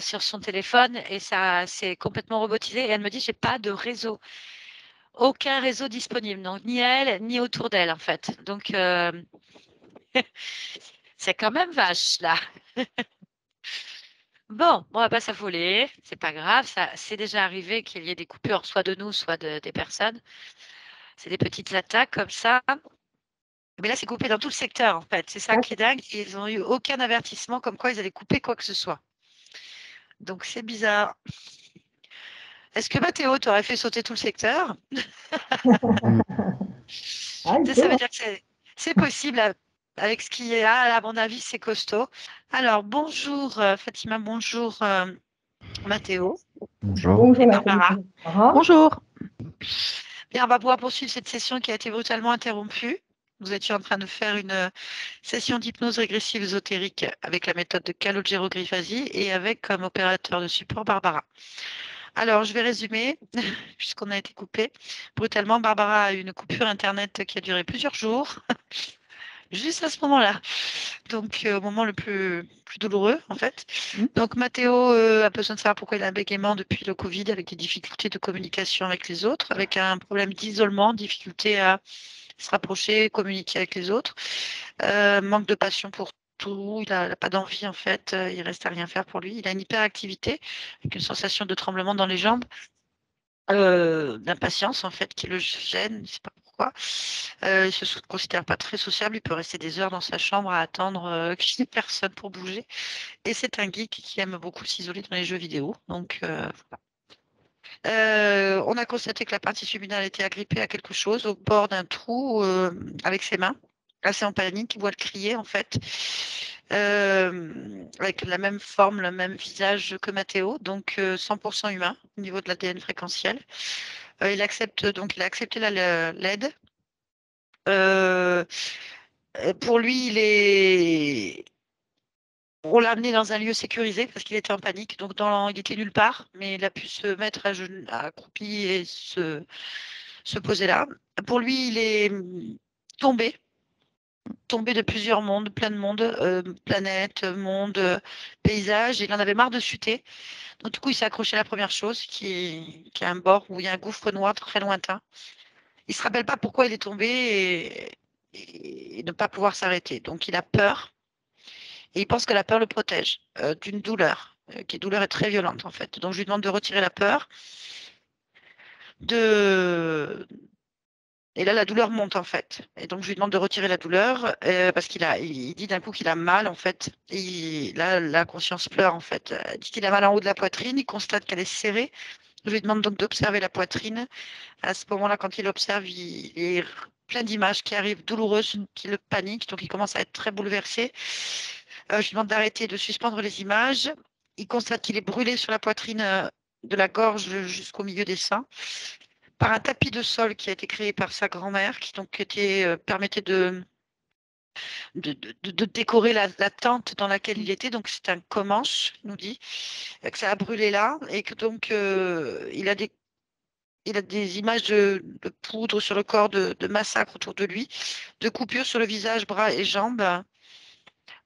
sur son téléphone et ça c'est complètement robotisé et elle me dit j'ai pas de réseau, aucun réseau disponible, donc ni elle ni autour d'elle en fait. Donc c'est quand même vache là. Bon, on va pas s'affoler, c'est pas grave, ça c'est déjà arrivé qu'il y ait des coupures soit de nous, soit des personnes. C'est des petites attaques comme ça. Mais là, c'est coupé dans tout le secteur, en fait. C'est ça qui est dingue. Ils n'ont eu aucun avertissement comme quoi ils allaient couper quoi que ce soit. Donc, c'est bizarre. Est-ce que Mathéo t'aurait fait sauter tout le secteur? Ah, il Ça peut, veut hein. dire que c'est possible avec ce qu'il y a. À mon avis, c'est costaud. Alors, bonjour Fatima, bonjour Mathéo Bonjour. Bonjour et la famille Barbara. Barbara. Bonjour. Bien, on va pouvoir poursuivre cette session qui a été brutalement interrompue. Vous étiez en train de faire une session d'hypnose régressive ésotérique avec la méthode de Calogero Grifasi et avec comme opérateur de support Barbara. Alors, je vais résumer, puisqu'on a été coupé. Brutalement, Barbara a eu une coupure Internet qui a duré plusieurs jours, juste à ce moment-là. Donc, au moment le plus douloureux, en fait. Mm. Donc, Mathéo a besoin de savoir pourquoi il a un bégaiement depuis le Covid, avec des difficultés de communication avec les autres, avec un problème d'isolement, difficulté à se rapprocher, communiquer avec les autres, manque de passion pour tout, il n'a pas d'envie en fait, il reste à rien faire pour lui. Il a une hyperactivité avec une sensation de tremblement dans les jambes, d'impatience en fait qui le gêne, je ne sais pas pourquoi. Il se considère pas très sociable, il peut rester des heures dans sa chambre à attendre qu'il n'y ait personne pour bouger. Et c'est un geek qui aime beaucoup s'isoler dans les jeux vidéo. Donc, on a constaté que la partie subliminale était agrippée à quelque chose au bord d'un trou avec ses mains, assez en panique, il voit le crier en fait, avec la même forme, le même visage que Mathéo, donc 100% humain au niveau de l'ADN fréquentiel. Il accepte donc il a accepté l'aide. Euh, pour lui, on l'a amené dans un lieu sécurisé parce qu'il était en panique, donc il était nulle part, mais il a pu se mettre à genoux, accroupi et se poser là. Pour lui, il est tombé, tombé de plusieurs mondes, plein de mondes, planètes, mondes, paysages. Il en avait marre de chuter. Donc, du coup, il s'est accroché à la première chose, qui est un bord où il y a un gouffre noir très lointain. Il se rappelle pas pourquoi il est tombé et ne pas pouvoir s'arrêter. Donc, il a peur et il pense que la peur le protège d'une douleur, qui est douleur est très violente en fait. Donc, je lui demande de retirer la peur, de Et là, la douleur monte en fait. Et donc, je lui demande de retirer la douleur parce il dit d'un coup qu'il a mal en fait. Là, la conscience pleure en fait. Il dit qu'il a mal en haut de la poitrine. Il constate qu'elle est serrée. Je lui demande donc d'observer la poitrine. À ce moment-là, quand il observe, il est plein d'images qui arrivent douloureuses, qui le paniquent. Donc, il commence à être très bouleversé. Je lui demande d'arrêter, de suspendre les images. Il constate qu'il est brûlé sur la poitrine de la gorge jusqu'au milieu des seins, par un tapis de sol qui a été créé par sa grand-mère, qui donc permettait de décorer la tente dans laquelle il était. Donc c'est un Comanche, il nous dit, que ça a brûlé là, et que donc il a des images de poudre sur le corps, de massacre autour de lui, de coupures sur le visage, bras et jambes.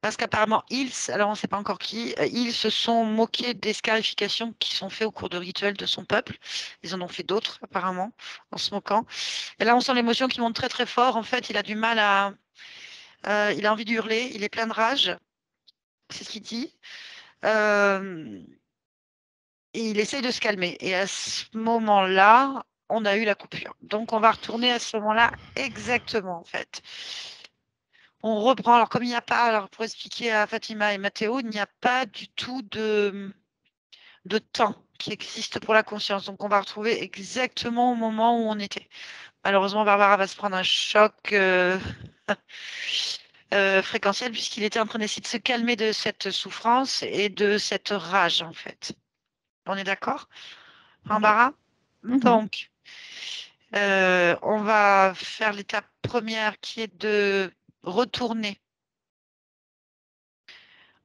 Parce qu'apparemment, alors on ne sait pas encore qui, ils se sont moqués des scarifications qui sont faites au cours de rituels de son peuple. Ils en ont fait d'autres, apparemment, en se moquant. Et là, on sent l'émotion qui monte très très fort. En fait, il a du mal il a envie d'hurler, il est plein de rage, c'est ce qu'il dit. Euh, et il essaye de se calmer. Et à ce moment-là, on a eu la coupure. Donc, on va retourner à ce moment-là exactement, en fait. On reprend. Alors, comme il n'y a pas, alors pour expliquer à Fatima et Mathéo, il n'y a pas du tout de temps qui existe pour la conscience. Donc, on va retrouver exactement au moment où on était. Malheureusement, Barbara va se prendre un choc fréquentiel puisqu'il était en train d'essayer de se calmer de cette souffrance et de cette rage, en fait. On est d'accord, Barbara? Donc, on va faire l'étape première qui est de retourner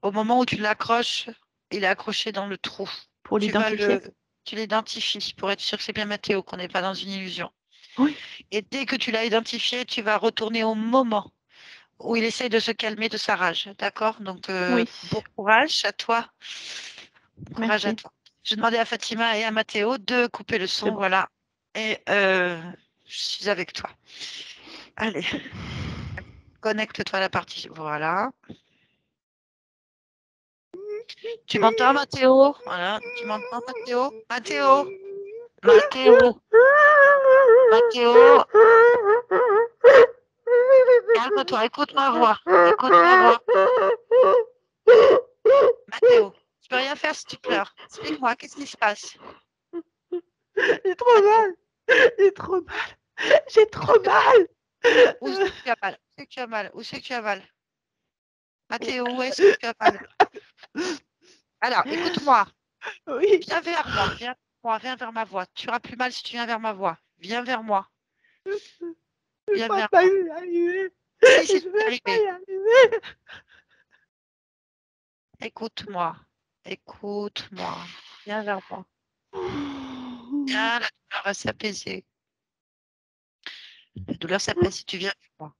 au moment où tu l'accroches. Il est accroché dans le trou. Pour l'identifier. Tu l'identifies pour être sûr que c'est bien Mathéo, qu'on n'est pas dans une illusion. Oui. Et dès que tu l'as identifié, tu vas retourner au moment où il essaye de se calmer de sa rage. D'accord? Donc, Oui. bon courage à toi. Bon courage à Merci. toi. Je demandais à Fatima et à Mathéo de couper le son. C'est bon. Voilà. Et je suis avec toi. Allez. Connecte-toi à la partie. Voilà. Tu m'entends, Mathéo? Voilà. Tu m'entends, Mathéo? Mathéo? Mathéo? Mathéo? Calme-toi, écoute ma voix. Écoute ma voix. Mathéo, je peux rien faire si tu pleures. Explique-moi, qu'est-ce qui se passe? J'ai trop mal. J'ai trop mal. J'ai trop mal. Où c'est que tu as mal? Où c'est que tu as mal? Où c'est que tu as mal? Mathéo, où est-ce que tu as mal? Alors, écoute-moi. Oui. Viens vers moi. Viens vers moi. Viens vers ma voix. Tu auras plus mal si tu viens vers ma voix. Viens vers moi. Je Viens pense vers pas moi. y arriver. Si, Je c'est vais pas arrivé. y arriver. Écoute-moi. Écoute-moi. Viens vers moi. Viens, la douleur va s'apaiser. La douleur s'apaise si tu viens vers moi.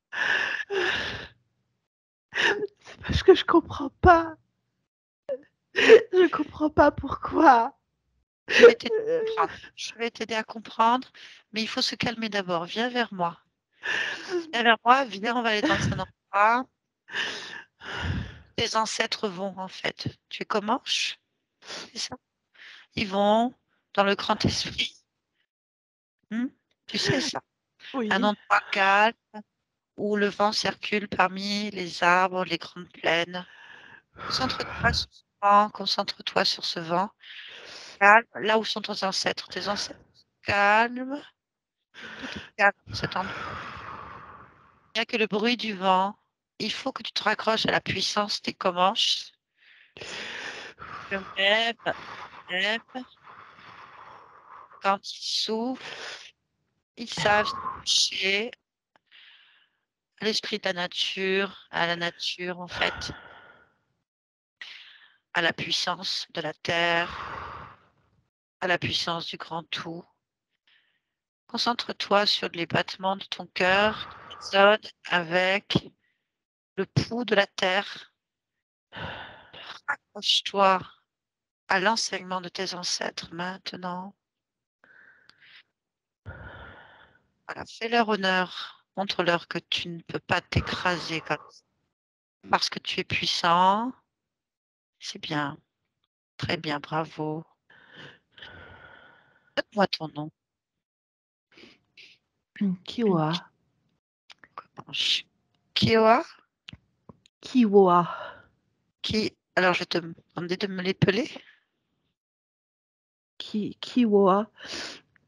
C'est parce que je comprends pas. Je comprends pas pourquoi. Je vais t'aider à comprendre. Je vais t'aider à comprendre, mais il faut se calmer d'abord. Viens vers moi. Viens vers moi, viens, on va aller dans un endroit. Tes ancêtres vont, en fait. Tu es Comanche, c'est ça? Ils vont dans le grand esprit. Tu sais ça? Un Oui. endroit calme où le vent circule parmi les arbres, les grandes plaines. Concentre-toi sur ce vent, concentre-toi sur ce vent. Calme, là où sont tes ancêtres. Tes ancêtres calmes, tout est calme dans cet endroit. Il n'y a que le bruit du vent. Il faut que tu te raccroches à la puissance des Comanches. Même, même quand ils soufflent, ils savent se toucher à l'esprit de la nature, à la nature en fait, à la puissance de la terre, à la puissance du grand tout. Concentre-toi sur les battements de ton cœur qui résonnent avec le pouls de la terre. Accroche-toi à l'enseignement de tes ancêtres maintenant. Voilà, fais-leur honneur. Montre-leur que tu ne peux pas t'écraser comme ça. Parce que tu es puissant. C'est bien. Très bien, bravo. Donne-moi ton nom. Kiwa. Comanche. Kiowa? Kiwa. Alors, je vais te demander de me l'épeler. Kiwa.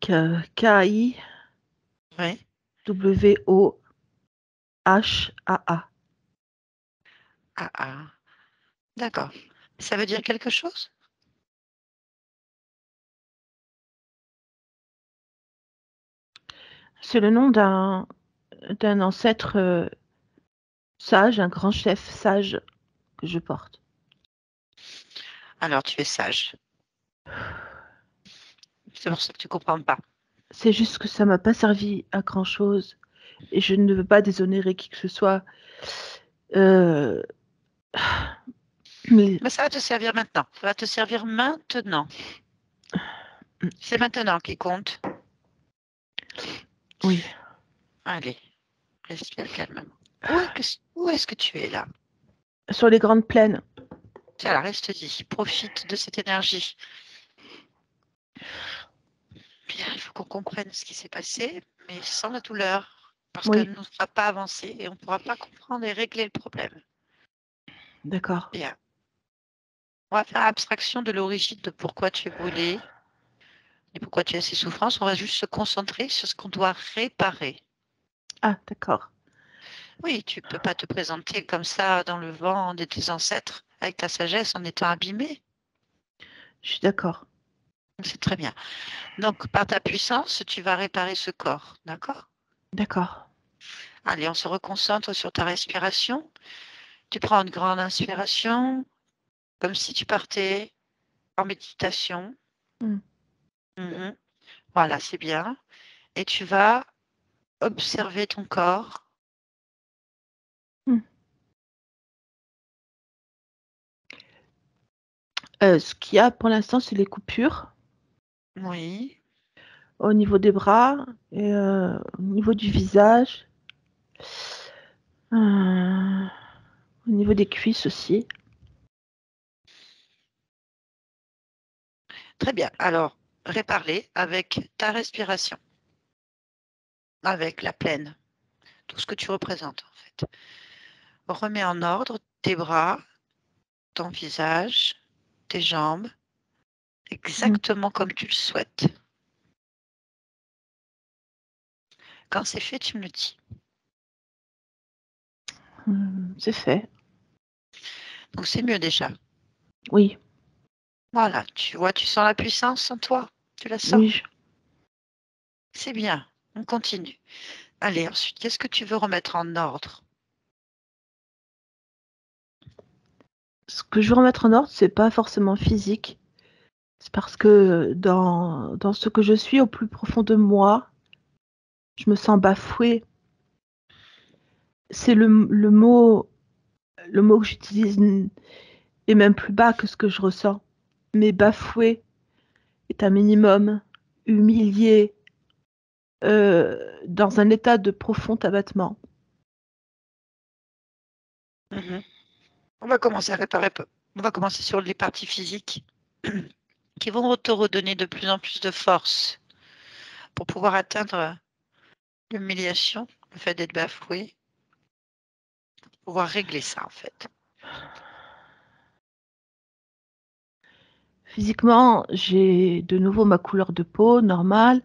K-I-W-O-H-A-A. Oui. Ah, ah. D'accord. Ça veut dire quelque chose? C'est le nom d'un ancêtre sage, un grand chef sage que je porte. Alors, tu es sage. C'est pour ça que tu comprends pas. C'est juste que ça m'a pas servi à grand-chose et je ne veux pas déshonorer qui que ce soit. Euh, mais Mais ça va te servir maintenant. Ça va te servir maintenant. C'est maintenant qui compte. oui, Allez, respire calmement. Où est-ce que tu es là? sur les grandes plaines. Tiens, reste dit. Profite de cette énergie. Bien, il faut qu'on comprenne ce qui s'est passé, mais sans la douleur, parce Oui, qu'elle ne nous fera pas avancer et on ne pourra pas comprendre et régler le problème. d'accord. Bien. On va faire abstraction de l'origine de pourquoi tu es brûlé et pourquoi tu as ces souffrances. On va juste se concentrer sur ce qu'on doit réparer. Ah, d'accord. Oui, tu ne peux pas te présenter comme ça dans le vent de tes ancêtres avec ta sagesse en étant abîmé. Je suis d'accord. C'est très bien. Donc, par ta puissance, tu vas réparer ce corps. D'accord? D'accord. Allez, on se reconcentre sur ta respiration. Tu prends une grande inspiration, comme si tu partais en méditation. Mm. Mhm. Voilà, c'est bien. Et tu vas observer ton corps. Mm. Ce qu'il y a pour l'instant, c'est les coupures Oui. au niveau des bras et au niveau du visage, au niveau des cuisses aussi. Très bien. Alors, répare-les avec ta respiration, avec la pleine, tout ce que tu représentes en fait. Remets en ordre tes bras, ton visage, tes jambes, Mm. exactement comme tu le souhaites. Quand c'est fait, tu me le dis. C'est fait. Donc c'est mieux déjà. Oui, Voilà, tu vois, tu sens la puissance en toi. Tu la sens. oui. C'est bien. On continue. Allez, ensuite, qu'est-ce que tu veux remettre en ordre? Ce que je veux remettre en ordre, c'est pas forcément physique. C'est parce que dans ce que je suis au plus profond de moi, je me sens bafouée. C'est le mot que j'utilise est même plus bas que ce que je ressens. Mais bafouée est un minimum, humilié, dans un état de profond abattement. Mhm. On va commencer à réparer. On va commencer sur les parties physiques qui vont te redonner de plus en plus de force pour pouvoir atteindre l'humiliation, le fait d'être bafoué, pouvoir régler ça en fait. Physiquement, j'ai de nouveau ma couleur de peau normale.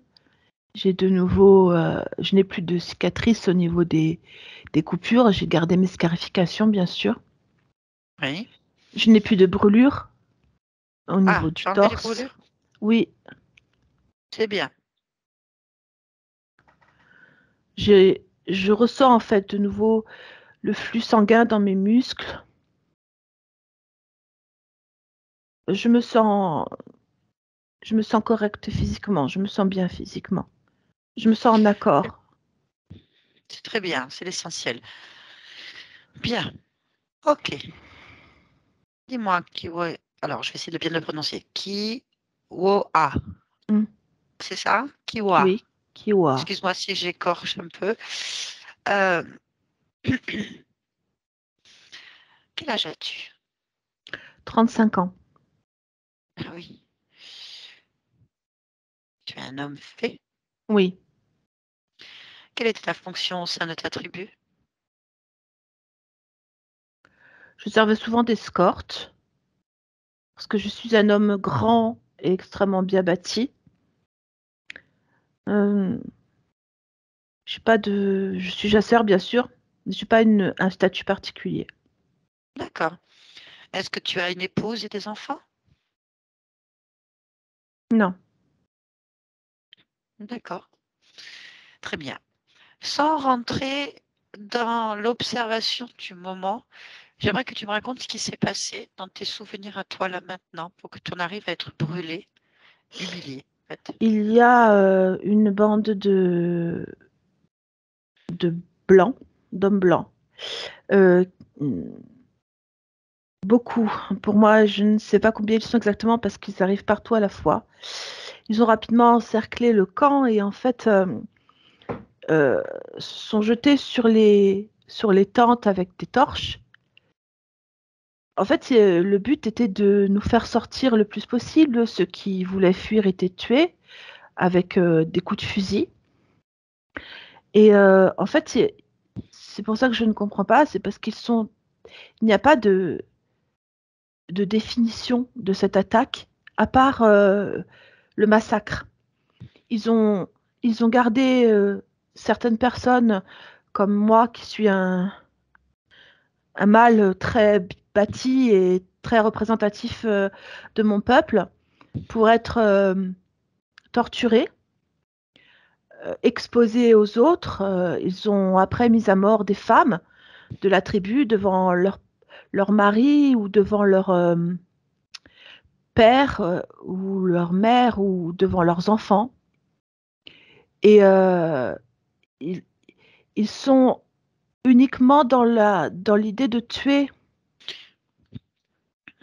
J'ai de nouveau, je n'ai plus de cicatrices au niveau des coupures. J'ai gardé mes scarifications, bien sûr. Oui. Je n'ai plus de brûlures au Ah, niveau du tu as enlevé les torse. brûlures? Oui, C'est bien. je ressens en fait de nouveau le flux sanguin dans mes muscles. Je me sens, je me sens correcte physiquement. Je me sens bien physiquement. Je me sens en accord. C'est très bien, c'est l'essentiel. Bien. Ok. Dis-moi, Kiwo. Alors, je vais essayer de bien le prononcer. Kiwoa. Mm. C'est ça? Kiwa. Oui, Kiwa. Excuse-moi si j'écorche un peu. Euh, Quel âge as-tu? 35 ans. Ah oui, tu es un homme fait. Oui. Quelle était ta fonction au sein de ta tribu? Je servais souvent d'escorte parce que je suis un homme grand et extrêmement bien bâti. Euh, je suis chasseur bien sûr, mais je suis pas un statut particulier. D'accord. Est-ce que tu as une épouse et des enfants? Non. D'accord. Très bien. Sans rentrer dans l'observation du moment, j'aimerais que tu me racontes ce qui s'est passé dans tes souvenirs à toi là maintenant pour que tu en arrives à être brûlé, humilié. En fait. Il y a une bande de blancs, d'hommes blancs. Euh, Beaucoup. Pour moi, je ne sais pas combien ils sont exactement parce qu'ils arrivent partout à la fois. Ils ont rapidement encerclé le camp et en fait sont jetés sur les tentes avec des torches. En fait, le but était de nous faire sortir le plus possible. Ceux qui voulaient fuir étaient tués avec des coups de fusil. Et en fait, c'est pour ça que je ne comprends pas. C'est parce il n'y a pas de définition de cette attaque à part le massacre. Ils ont gardé certaines personnes comme moi qui suis un mâle très bâti et très représentatif de mon peuple pour être torturés, exposés aux autres. Ils ont après mis à mort des femmes de la tribu devant leur mari ou devant leur père ou leur mère ou devant leurs enfants. Et ils, ils sont uniquement dans l'idée de tuer.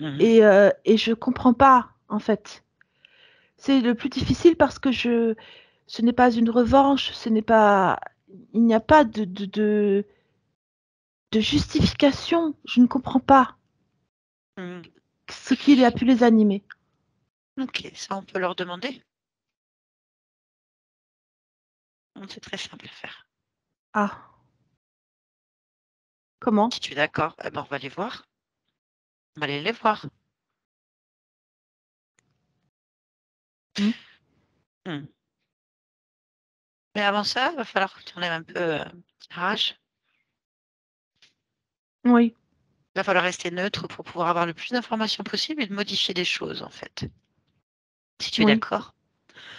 Et je comprends pas, en fait. C'est le plus difficile parce que ce n'est pas une revanche, il n'y a pas de justification. Je ne comprends pas ce qui a pu les animer. Ok, ça on peut leur demander. C'est très simple à faire. Ah. Comment? Si tu es d'accord, eh ben, on va les voir. On va aller les voir. Mais avant ça, il va falloir que tu enlèves un peu rage. Oui. Il va falloir rester neutre pour pouvoir avoir le plus d'informations possible et de modifier des choses, en fait. Si tu es Oui. d'accord,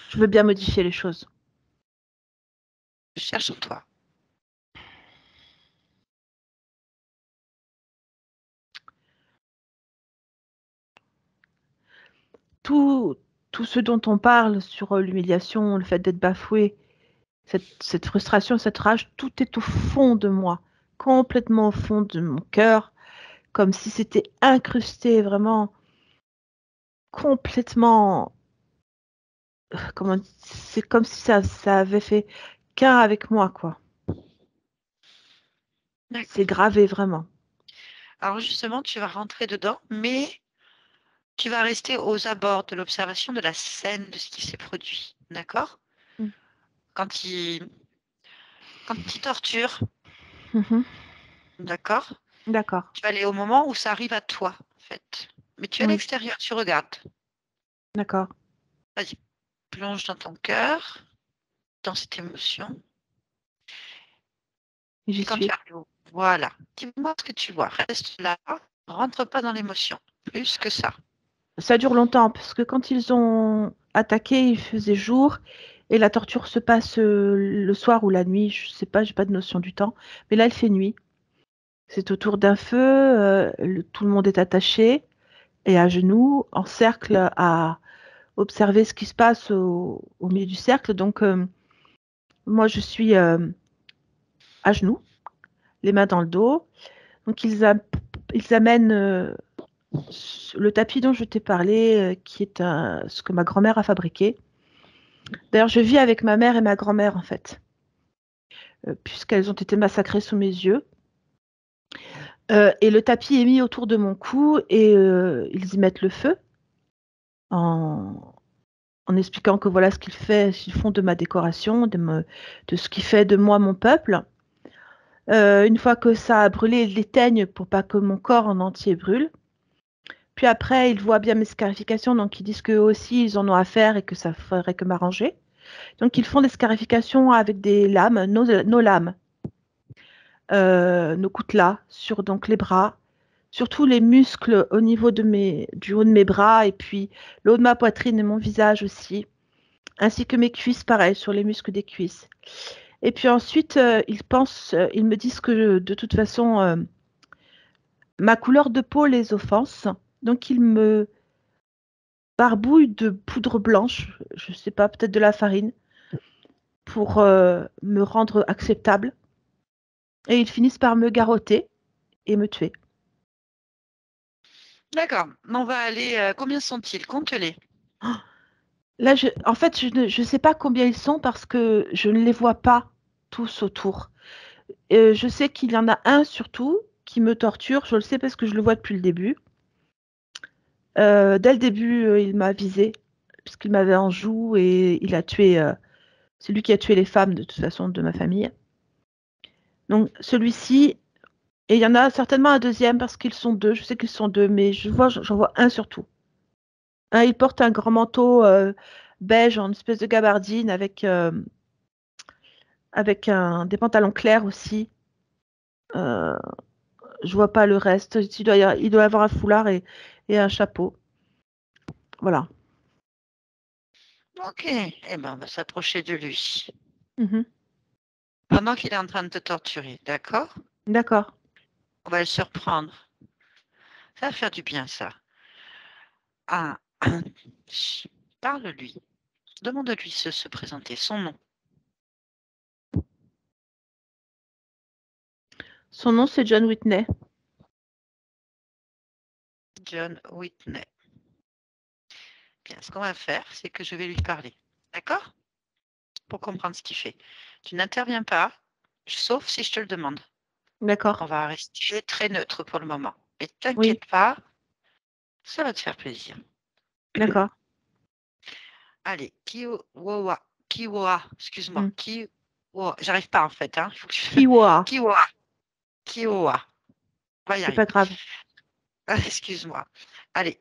Je veux bien modifier les choses. je cherche en toi. Tout ce dont on parle sur l'humiliation, le fait d'être bafoué, cette frustration, cette rage, tout est au fond de moi, complètement au fond de mon cœur, comme si c'était incrusté vraiment complètement. C'est comme si ça avait fait qu'un avec moi, quoi. C'est gravé vraiment. Alors justement, tu vas rentrer dedans, mais tu vas rester aux abords de l'observation de la scène de ce qui s'est produit. D'accord? Quand il torture, d'accord? D'accord. Tu vas aller au moment où ça arrive à toi, en fait. Mais tu es à l'extérieur, tu regardes. D'accord. Vas-y, plonge dans ton cœur, dans cette émotion. J'y Et quand suis. tu arrives, voilà. Dis-moi ce que tu vois. Reste là, rentre pas dans l'émotion. Plus que ça. Ça dure longtemps parce que quand ils ont attaqué, il faisait jour et la torture se passe le soir ou la nuit. Je sais pas, j'ai pas de notion du temps. Mais là, il fait nuit. C'est autour d'un feu, tout le monde est attaché et à genoux, en cercle, à observer ce qui se passe au milieu du cercle. Donc, moi, je suis à genoux, les mains dans le dos. Donc, ils amènent le tapis dont je t'ai parlé, qui est ce que ma grand-mère a fabriqué. D'ailleurs, je vis avec ma mère et ma grand-mère, en fait, puisqu'elles ont été massacrées sous mes yeux. Et le tapis est mis autour de mon cou et ils y mettent le feu en expliquant que voilà ce qu'ils font de ma décoration, de ce qui fait de moi mon peuple. Une fois que ça a brûlé, ils l'éteignent pour pas que mon corps en entier brûle. Puis après, ils voient bien mes scarifications, donc ils disent qu'eux aussi, ils en ont à faire et que ça ferait que m'arranger. Donc ils font des scarifications avec des lames, nos lames, nos coutelas sur donc les bras, surtout les muscles au niveau du haut de mes bras et puis le haut de ma poitrine et mon visage aussi, ainsi que mes cuisses, pareil, sur les muscles des cuisses. Et puis ensuite, ils me disent que de toute façon, ma couleur de peau les offense. Donc ils me barbouillent de poudre blanche, je sais pas, peut-être de la farine, pour me rendre acceptable. Et ils finissent par me garrotter et me tuer. D'accord. On va aller. Combien sont-ils? Compte-les. Là, en fait, je ne sais pas combien ils sont parce que je ne les vois pas tous autour. Je sais qu'il y en a un surtout qui me torture. Je le sais parce que je le vois depuis le début. Dès le début, il m'a visé puisqu'il m'avait en joue et il a tué. C'est lui qui a tué les femmes de toute façon de ma famille. Donc celui-ci, et il y en a certainement un deuxième parce qu'ils sont deux. Je sais qu'ils sont deux, mais j'en vois un surtout. Un, il porte un grand manteau beige en espèce de gabardine avec des pantalons clairs aussi. Euh, je vois pas le reste. Il doit avoir un foulard et un chapeau. Voilà. Ok. Eh ben, on va s'approcher de lui. Mhm. Pendant qu'il est en train de te torturer, d'accord? D'accord. On va le surprendre. Ça va faire du bien, ça. Ah, parle-lui. Demande-lui de se présenter, son nom. Son nom, c'est John Whitney. John Whitney. Bien, ce qu'on va faire, c'est que je vais lui parler. D'accord? Pour comprendre ce qu'il fait. Tu n'interviens pas, sauf si je te le demande. On D'accord. va rester très neutre pour le moment. Mais Oui. t'inquiète pas, ça va te faire plaisir. D'accord. Allez, Kiwoa. Kiwoa, excuse-moi. Mm. Kiwoa. J'arrive pas en fait. Hein. Il faut que Kiwa. Kiwoa. Kiwoa. On va y C'est pas arriver. grave. Ah, excuse-moi. Allez,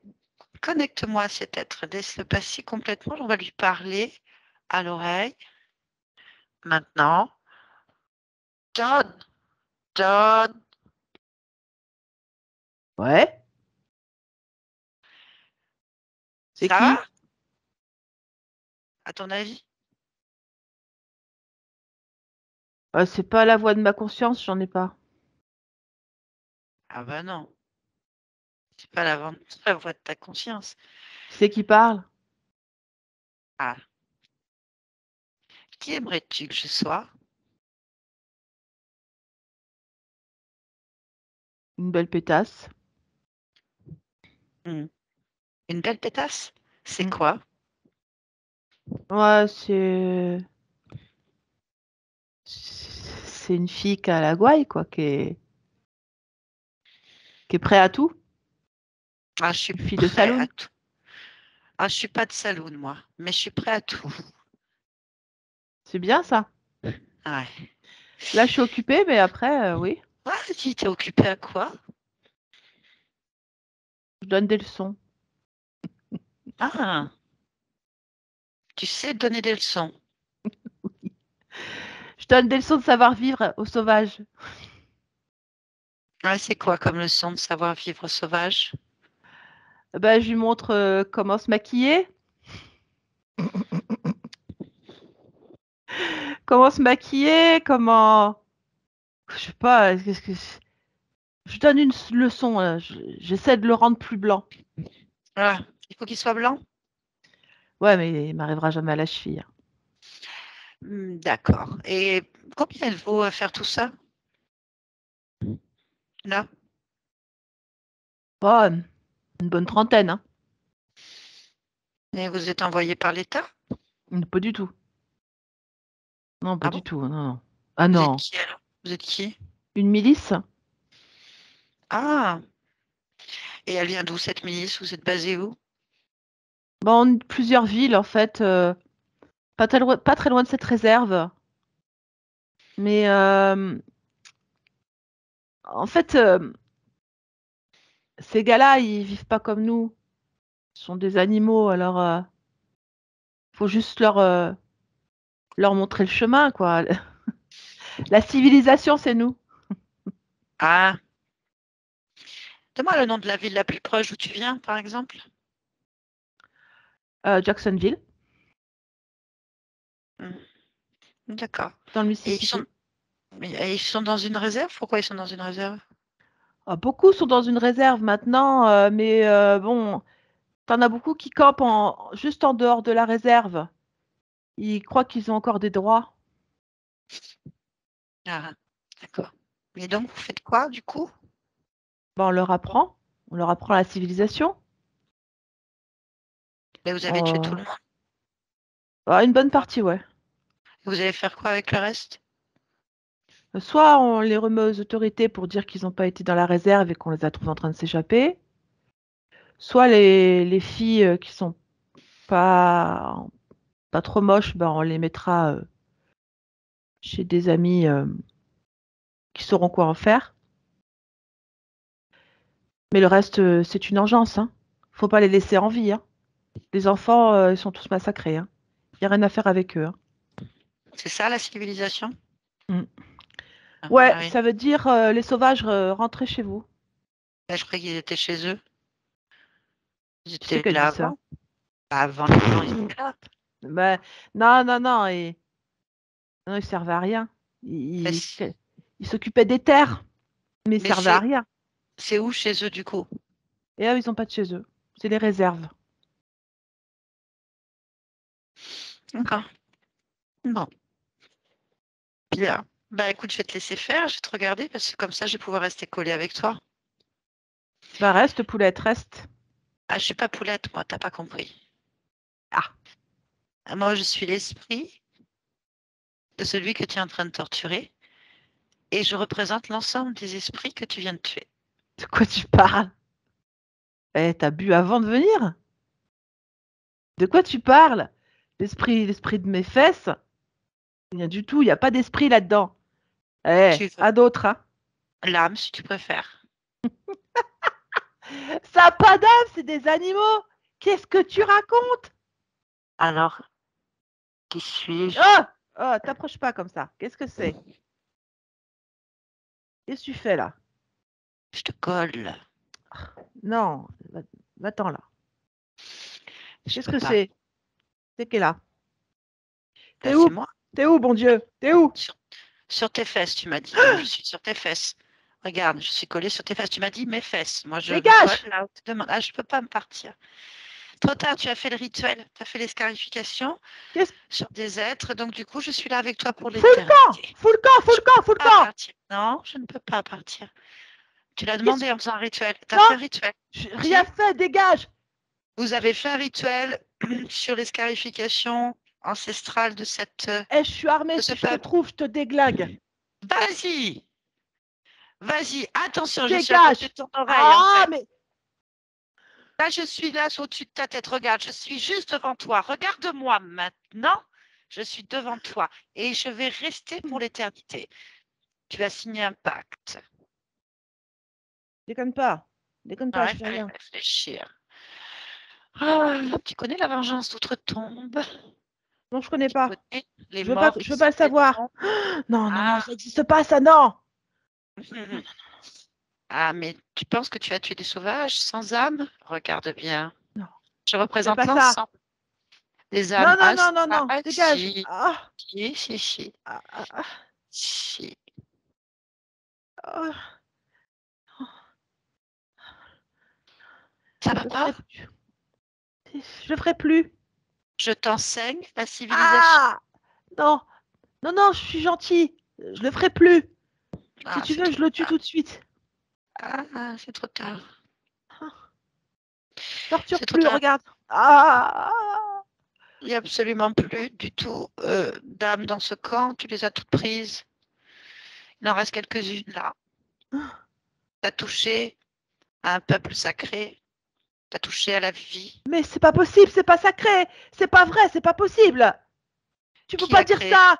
connecte-moi à cet être. Laisse-le passer complètement. On va lui parler à l'oreille. Maintenant. John. John. Ouais. C'est Ça qui? va? À ton avis? C'est pas la voix de ma conscience, j'en ai pas. Ah bah non. C'est pas la voix de ta conscience. Qui c'est qui parle? Ah. Qui aimerais-tu que je sois? Une belle pétasse. Hmm. Une belle pétasse? C'est Mm. quoi? Ouais, c'est une fille qui a la gouaille, quoi, qui est prête à tout. Ah, je suis Une fille de prêt à saloon. tout. Ah, je suis pas de saloon, moi, mais je suis prêt à tout. C'est bien ça. Ouais. Là, je suis occupée, mais après, oui, Ah, si t'es occupé à quoi? je donne des leçons. Ah, tu sais donner des leçons. Je donne des leçons de savoir-vivre aux sauvages. Ouais, c'est quoi comme leçon de savoir-vivre sauvage? Ben, je lui montre comment se maquiller, comment, je sais pas, je donne une leçon, j'essaie de le rendre plus blanc. Ah, il faut qu'il soit blanc? Ouais, mais il m'arrivera jamais à la cheville. D'accord. Et combien il vaut faire tout ça? Là? Bon, une bonne trentaine, hein. Et vous êtes envoyé par l'État? Pas du tout. Non, pas Ah du bon? tout. Non, non. Ah Vous êtes non. qui alors? Vous êtes qui? Une milice? Ah, et elle vient d'où cette milice? Vous êtes basé où? Bon, plusieurs villes, en fait. Pas très loin de cette réserve. Mais en fait, ces gars-là, ils vivent pas comme nous. Ce sont des animaux, alors faut juste leur montrer le chemin, quoi. La civilisation, c'est nous. Ah, donne-moi le nom de la ville la plus proche d'où tu viens, par exemple. Jacksonville. Hmm. D'accord. dans le Et Mississippi. ils sont dans une réserve? Pourquoi ils sont dans une réserve? Ah, beaucoup sont dans une réserve maintenant, mais bon, t'en as beaucoup qui campent juste en dehors de la réserve. Ils croient qu'ils ont encore des droits. Ah, d'accord. Et donc, vous faites quoi, du coup? Ben, on leur apprend la civilisation. Ben, vous avez tué tout le monde. Une bonne partie, ouais. Vous allez faire quoi avec le reste? Soit on les remet aux autorités pour dire qu'ils n'ont pas été dans la réserve et qu'on les a trouvés en train de s'échapper. Soit les filles qui sont pas, pas trop moches, ben, on les mettra chez des amis qui sauront quoi en faire. Mais le reste, c'est une engeance, hein. Faut pas les laisser en vie, hein. Les enfants, ils sont tous massacrés, hein. Y a rien à faire avec eux, hein. C'est ça, la civilisation? Mm. Ah, Ouais, ah oui. ça veut dire les sauvages, rentrez chez vous. Ben, je croyais qu'ils étaient chez eux. Ils Qui c'est étaient qui a dit là ça? avant. Bah, avant les blancs, ils étaient là. Ben, non, non, non, non, ils servaient à rien. Ben, Ils s'occupaient des terres, mais ils mais servaient à rien. c'est où chez eux, du coup? Et eux, ils ont pas de chez eux. C'est les réserves. D'accord. Bon, bien. Bah écoute, je vais te laisser faire, je vais te regarder parce que comme ça, je vais pouvoir rester collée avec toi. Bah reste, poulette, reste. Ah, je suis pas poulette, moi, t'as pas compris. Ah, Ah, moi, je suis l'esprit de celui que tu es en train de torturer et je représente l'ensemble des esprits que tu viens de tuer. de quoi tu parles? T'as bu avant de venir? De quoi tu parles? L'esprit de mes fesses? Rien du tout, il n'y a pas d'esprit là-dedans. Tu veux À d'autres, hein. l'âme, si tu préfères. Ça n'a pas d'âme, c'est des animaux. Qu'est-ce que tu racontes? Alors, qui suis-je? Oh, oh, t'approches pas comme ça. Qu'est-ce que c'est? Qu'est-ce que tu fais là? Je te colle. Non, va-t'en là. Je Qu'est-ce peux que pas. c'est? C'est qui est là? Ben, T'es c'est où? moi. T'es où, bon Dieu? T'es où? Sur tes fesses, tu m'as dit. Donc, je suis sur tes fesses. Regarde, je suis collée sur tes fesses. Tu m'as dit mes fesses. Moi, je me colle Dégage! là où tu demandes. Ah, je peux pas me partir. Trop tard, tu as fait le rituel. Tu as fait les scarifications Qu'est-ce sur des êtres. Donc, du coup, je suis là avec toi pour Fous le camp! l'éternité. Fous le camp! Fous Je le ne peux camp! Fous le pas camp! partir. Non, je ne peux pas partir. Tu l'as Qu'est-ce demandé en faisant un rituel. Tu as Non! fait un rituel. J'ai Si, rien fait, dégage! vous avez fait un rituel sur les scarifications ancestrales Je suis armée, de ce si je te peuple. trouve, je te déglingue. Vas-y! Vas-y, attention, je suis à côté Dégage! de ton oreille en Ah, fait. mais Là, je suis là au-dessus de ta tête. Regarde, je suis juste devant toi. Regarde-moi maintenant. Je suis devant toi et je vais rester pour l'éternité. Tu as signé un pacte. déconne pas. Déconne pas, Ouais, je fais fallait rien. réfléchir. Ah, tu connais la vengeance d'outre-tombe? Non, je connais Tu pas. connais les Je veux pas, morts je qui veux pas sont le des savoir. démons? Non, non, non, Ah. ça n'existe pas, ça, non. Non, Ah, mais tu penses que tu as tué des sauvages sans âme? Regarde bien. non, Je c'est représente pas ça. l'ensemble des âmes. Non, non, Ah, non, non, non, ah, dégage. si, Ah, si, si, si, ah, ah, ah, si. ah. Ça Je va le pas? ferai plus. Je le ferai plus. Je t'enseigne la civilisation. Ah, non, non, non, je suis gentil. Je le ferai plus. Si Ah, tu c'est veux, trop je le tue tard. tout de suite. Ah, c'est trop tard. Torture C'est trop plus, tard. regarde. Ah, Il n'y a absolument plus du tout d'âmes dans ce camp. Tu les as toutes prises. Il en reste quelques-unes là. Tu as touché à un peuple sacré. Tu as touché à la vie. mais c'est pas possible, c'est pas sacré, c'est pas vrai, c'est pas possible. Tu peux Qui pas a dire créé, ça.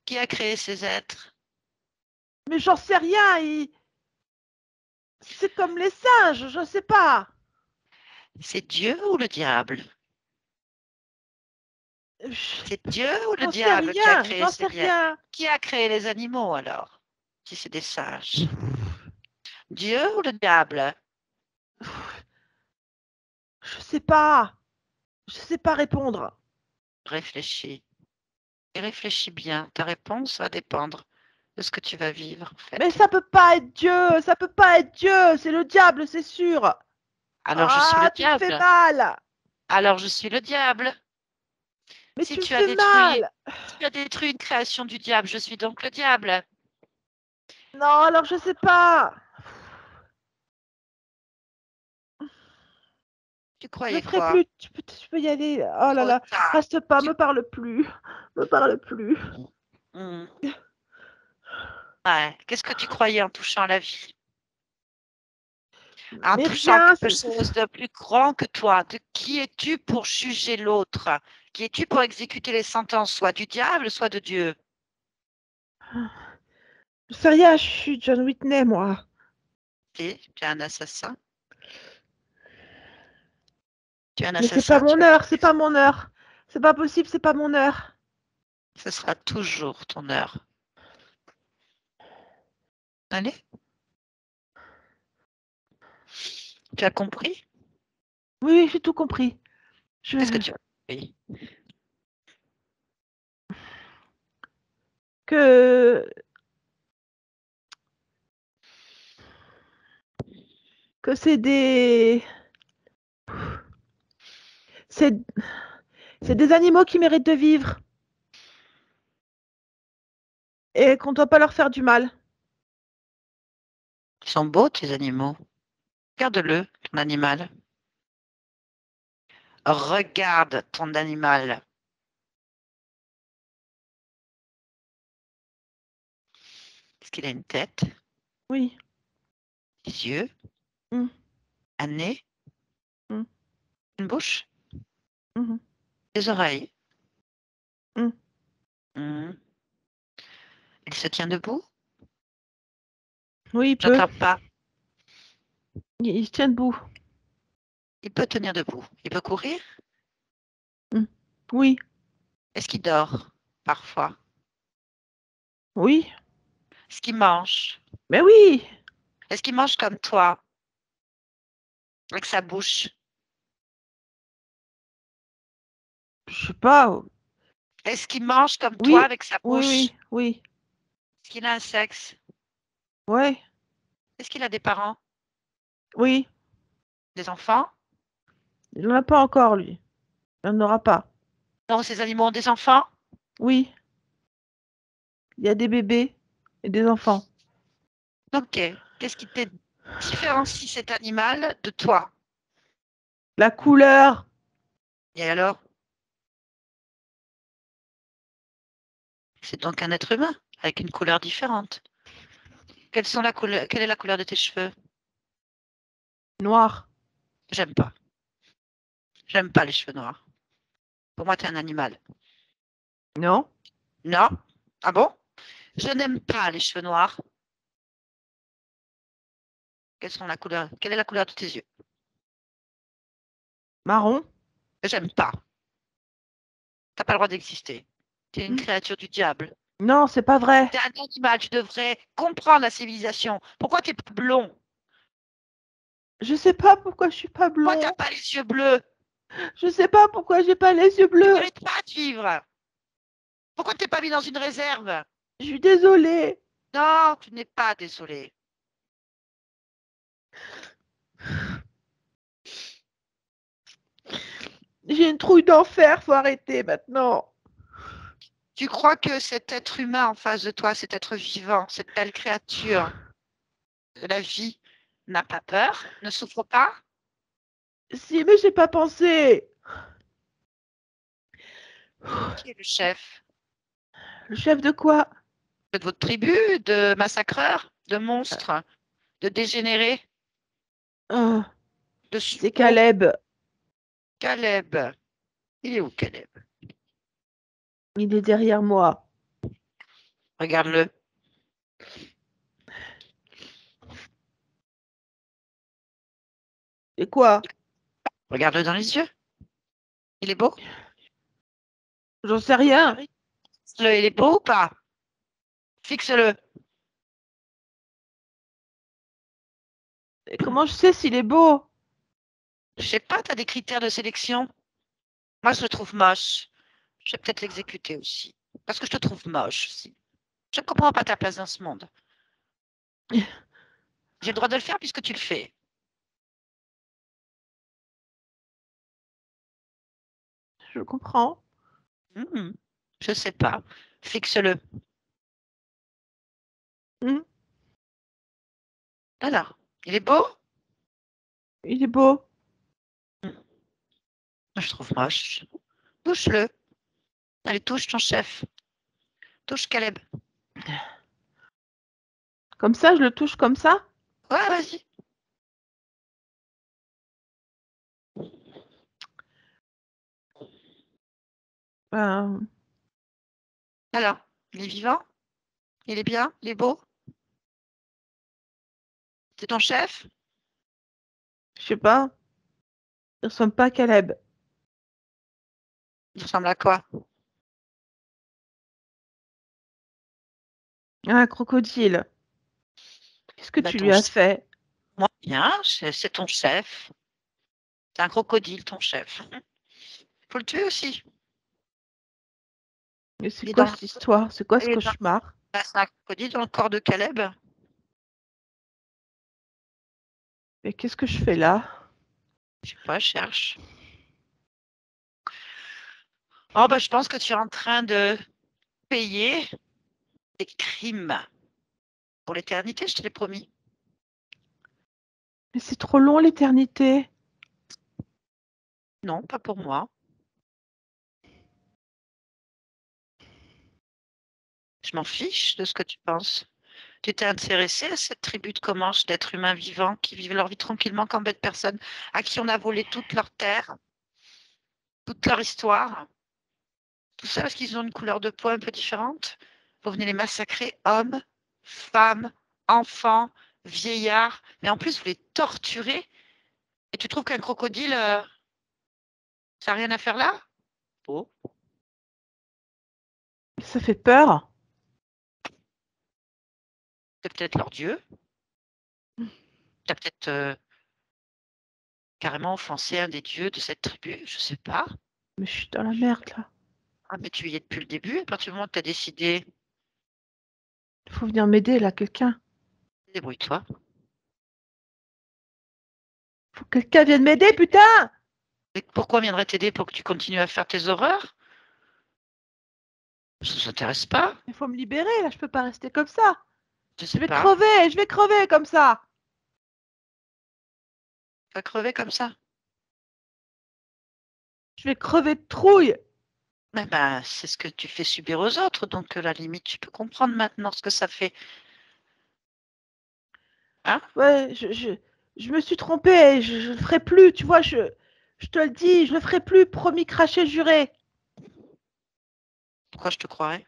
qui a créé ces êtres? Mais j'en sais rien. C'est comme les singes, je sais pas. C'est Dieu ou le diable? Je- C'est Dieu ou le J'en sais diable qui a rien, créé j'en sais ces liens? rien. Qui a créé les animaux alors? Si c'est des singes. Dieu ou le diable? Je sais pas. Je sais pas répondre. Réfléchis. Et réfléchis bien. Ta réponse va dépendre de ce que tu vas vivre, en fait. Mais ça peut pas être Dieu, ça peut pas être Dieu, c'est le diable, c'est sûr. Alors, je suis le Tu me fais diable. mal. Alors, je suis le diable. Mais Si tu me tu as fais détruit, mal. si tu as détruit une création du diable, je suis donc le diable. Non, alors je sais pas. Tu Je croyais ferai quoi? plus. Tu peux y aller. Oh là Trop là. tard. Reste pas, Tu- me parle plus. Me parle plus. Hmm. Ouais. Qu'est-ce que tu croyais en touchant la vie? En Mais touchant rien. quelque chose de plus grand que toi. De qui es-tu pour juger l'autre? Qui es-tu pour exécuter les sentences, soit du diable, soit de Dieu? Je sais rien, je suis John Whitney, moi. Et tu es un assassin. Tu es un Mais c'est pas assassin. Tu mon as heure, c'est tué. pas mon heure. C'est pas possible, c'est pas mon heure. Ce sera toujours ton heure. Allez, tu as compris? Oui, j'ai tout compris. Qu'est-ce que tu as compris? Que c'est des c'est des animaux qui méritent de vivre et qu'on doit pas leur faire du mal. Ils sont beaux, tes animaux. Regarde-le, ton animal. Regarde ton animal. Est-ce qu'il a une tête, Oui. des yeux, Mm. un nez, Mm. une bouche, Mhm. des oreilles? Mm. Hmm. Il se tient debout? Oui, il peut. J'attrape pas. Il se tient debout. Il peut tenir debout. Il peut courir? Mm. Oui. Est-ce qu'il dort parfois? Oui. Est-ce qu'il mange? Mais oui. Est-ce qu'il mange comme toi, avec sa bouche? Je sais pas. Est-ce qu'il mange comme toi, Oui. avec sa Oui, bouche? oui, oui. Est-ce qu'il a un sexe? Ouais. Est-ce qu'il a des parents? Oui. Des enfants? Il n'en a pas encore, lui. Il n'en aura pas. Non, ces animaux ont des enfants? Oui. Il y a des bébés et des enfants. Ok. Qu'est-ce qui te différencie cet animal de toi? La couleur. Et alors? C'est donc un être humain avec une couleur différente. Quelle est la couleur de tes cheveux? Noir. J'aime pas. J'aime pas les cheveux noirs. Pour moi, tu es un animal. Non. Non? Ah bon? Je n'aime pas les cheveux noirs. Quelle est la couleur de tes yeux? Marron. J'aime pas. T'as pas le droit d'exister. Tu es une Hmm. créature du diable. Non, c'est pas vrai. Tu es un animal, tu devrais comprendre la civilisation. Pourquoi tu es pas blond? Je sais pas pourquoi je suis pas Pourquoi tu n'as blond. pas les yeux bleus? Je sais pas pourquoi j'ai pas les yeux Tu ne bleus. mérites pas de vivre. Pourquoi tu n'es pas mis dans une réserve? Je suis désolée. Non, tu n'es pas désolé. J'ai une trouille d'enfer, faut arrêter maintenant. Tu crois que cet être humain en face de toi, cet être vivant, cette belle créature de la vie, n'a pas peur, ne souffre pas? Si, mais j'ai pas pensé. Qui est le chef? Le chef de quoi? De votre tribu, de massacreurs, de monstres, de dégénérés, Ah, de c'est suppos? Caleb. Caleb. Il est où, Caleb? Il est derrière moi. Regarde-le. Et quoi? Regarde-le dans les yeux. Il est beau? J'en sais rien. Il est beau ou pas? Fixe-le. Et comment je sais s'il est beau? Je sais pas, tu as des critères de sélection? Moi, je le trouve moche. Je vais peut-être l'exécuter aussi. Parce que je te trouve moche aussi. Je ne comprends pas ta place dans ce monde. J'ai le droit de le faire puisque tu le fais. Je comprends. Je sais pas. Fixe-le. Hmm, Alors, il est beau? il est beau. Je trouve moche. Touche-le. Allez, touche ton chef. Touche Caleb. Comme ça, je le touche comme ça? Ouais, vas-y. Ben, Alors, il est vivant? Il est bien? Il est beau? C'est ton chef? je sais pas. Il ressemble pas à Caleb. Il ressemble à quoi? Un crocodile. Qu'est-ce que Bah, tu ton lui as fait? Moi, bien, c'est ton chef. C'est un crocodile, ton chef. Faut le tuer aussi. Mais c'est Il est quoi dans, cette histoire? C'est quoi ce il est dans- cauchemar? bah, c'est un crocodile dans le corps de Caleb. Mais qu'est-ce que je fais là? Je sais pas, je cherche. Oh, bah, je pense que tu es en train de payer des crimes pour l'éternité, je te l'ai promis. Mais c'est trop long l'éternité. Non, pas pour moi. Je m'en fiche de ce que tu penses. Tu t'es intéressé à cette tribu de Comanches d'êtres humains vivants qui vivent leur vie tranquillement comme bêtes personnes, à qui on a volé toute leur terre, toute leur histoire. Tout ça parce qu'ils ont une couleur de peau un peu différente. Vous venez les massacrer, hommes, femmes, enfants, vieillards, mais en plus vous les torturez. Et tu trouves qu'un crocodile, ça n'a rien à faire là? Oh. Ça fait peur. C'est peut-être leur dieu. Tu as peut-être carrément offensé un des dieux de cette tribu, je sais pas. Mais je suis dans la merde là. Ah, mais tu y es depuis le début, à partir du moment où tu as décidé, Il faut venir m'aider là, quelqu'un. débrouille-toi. Faut que quelqu'un vienne m'aider, putain! Mais pourquoi viendrait t'aider pour que tu continues à faire tes horreurs? Ça ne s'intéresse pas, Il faut me libérer là, je peux pas rester comme ça. je Je sais vais pas. crever, je vais crever comme ça. Tu vas crever comme ça. Je vais crever de trouille. Mais ben, c'est ce que tu fais subir aux autres, donc à la limite, tu peux comprendre maintenant ce que ça fait. Hein? Ouais, je me suis trompée, je le ferai plus, tu vois, je te le dis, je le ferai plus, promis, craché, juré. Pourquoi je te croirais?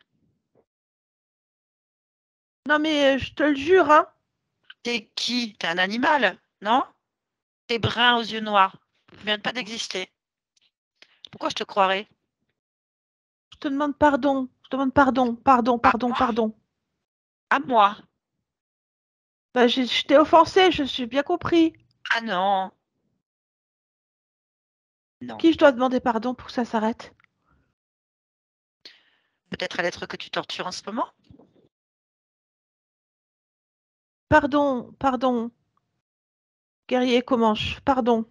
Non mais je te le jure, hein. T'es qui? T'es un animal, non? T'es brun aux yeux noirs. Tu viens pas d'exister. Pourquoi je te croirais? Je te demande pardon, je te demande pardon, pardon, À pardon, moi? pardon. À moi? Bah, je t'ai offensé, j'ai bien compris. Ah non, non. Qui je dois demander pardon pour que ça s'arrête? Peut-être à l'être que tu tortures en ce moment? Pardon, pardon, guerrier Comanche, pardon.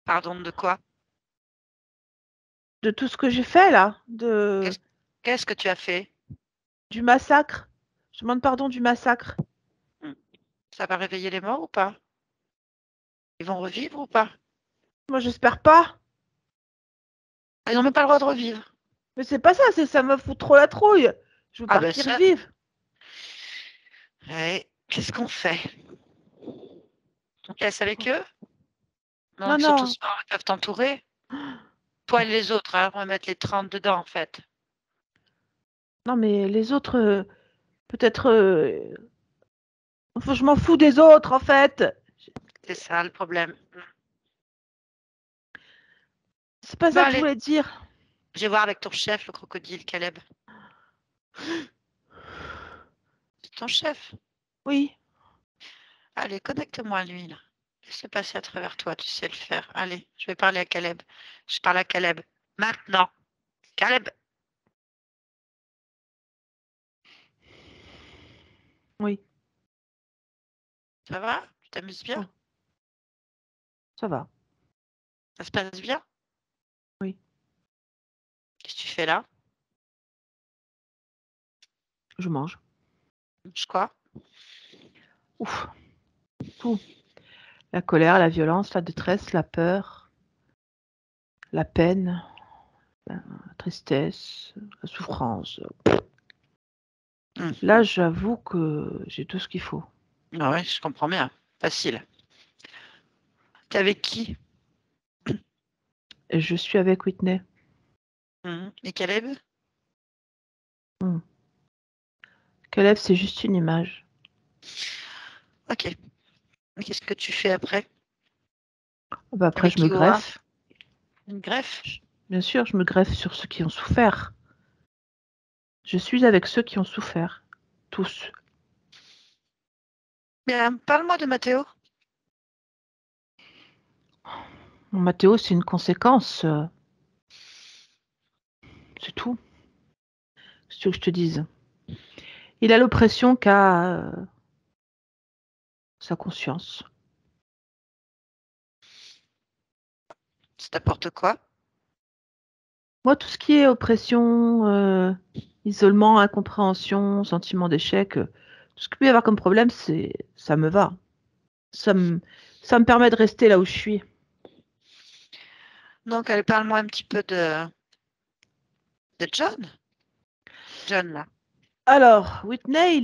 Pardon de quoi? De tout ce que j'ai fait là, Qu'est-ce qu'est-ce que tu as fait? du massacre. Je demande pardon du massacre. Hmm. Ça va réveiller les morts ou pas? Ils vont revivre ou pas? Moi, j'espère pas. Ils n'ont même pas le droit de revivre. Mais c'est pas ça, c'est ça me fout trop la trouille. Je veux Ah ben partir ça, vive. ouais. Qu'est-ce qu'on fait? On te laisse avec eux? Non, Donc, ils sont non, tous morts, ils peuvent t'entourer. Toi et les autres, hein, on va mettre les 30 dedans, en fait. non, mais les autres, peut-être. Je m'en fous des autres, en fait. C'est ça le problème. C'est pas Bon, ça que je allez, voulais dire. je vais voir avec ton chef, le crocodile, Caleb. C'est ton chef. Oui, Allez, connecte-moi à lui, là. Laisse-le passer à travers toi, tu sais le faire. Allez, je vais parler à Caleb. Je parle à Caleb. Maintenant. Caleb, Oui, Ça va? Tu t'amuses bien? Oh. ça va. Ça se passe bien? Oui. Qu'est-ce que tu fais là? Je mange. Je quoi? Ouf, tout. La colère, la violence, la détresse, la peur, la peine, la tristesse, la souffrance. Là, j'avoue que j'ai tout ce qu'il faut. Ah ouais, je comprends bien. Facile. T'es avec qui? Et je suis avec Whitney. Et Caleb? Caleb, c'est juste une image. Ok. Et qu'est-ce que tu fais après? Bah, après, Avec je me Kigora? greffe. Une greffe? Bien sûr, je me greffe sur ceux qui ont souffert. Je suis avec ceux qui ont souffert. Tous. Bien, parle-moi de Mathéo. Mathéo, c'est une conséquence. C'est tout. C'est ce que je te dise. Il a l'oppression qu'a sa conscience. Ça t'apporte quoi? Moi, tout ce qui est oppression, isolement, incompréhension, sentiment d'échec, tout ce qu'il peut y avoir comme problème, ça me va. Ça me permet de rester là où je suis. Donc, allez, parle-moi un petit peu de John. John, là. Alors, Whitney,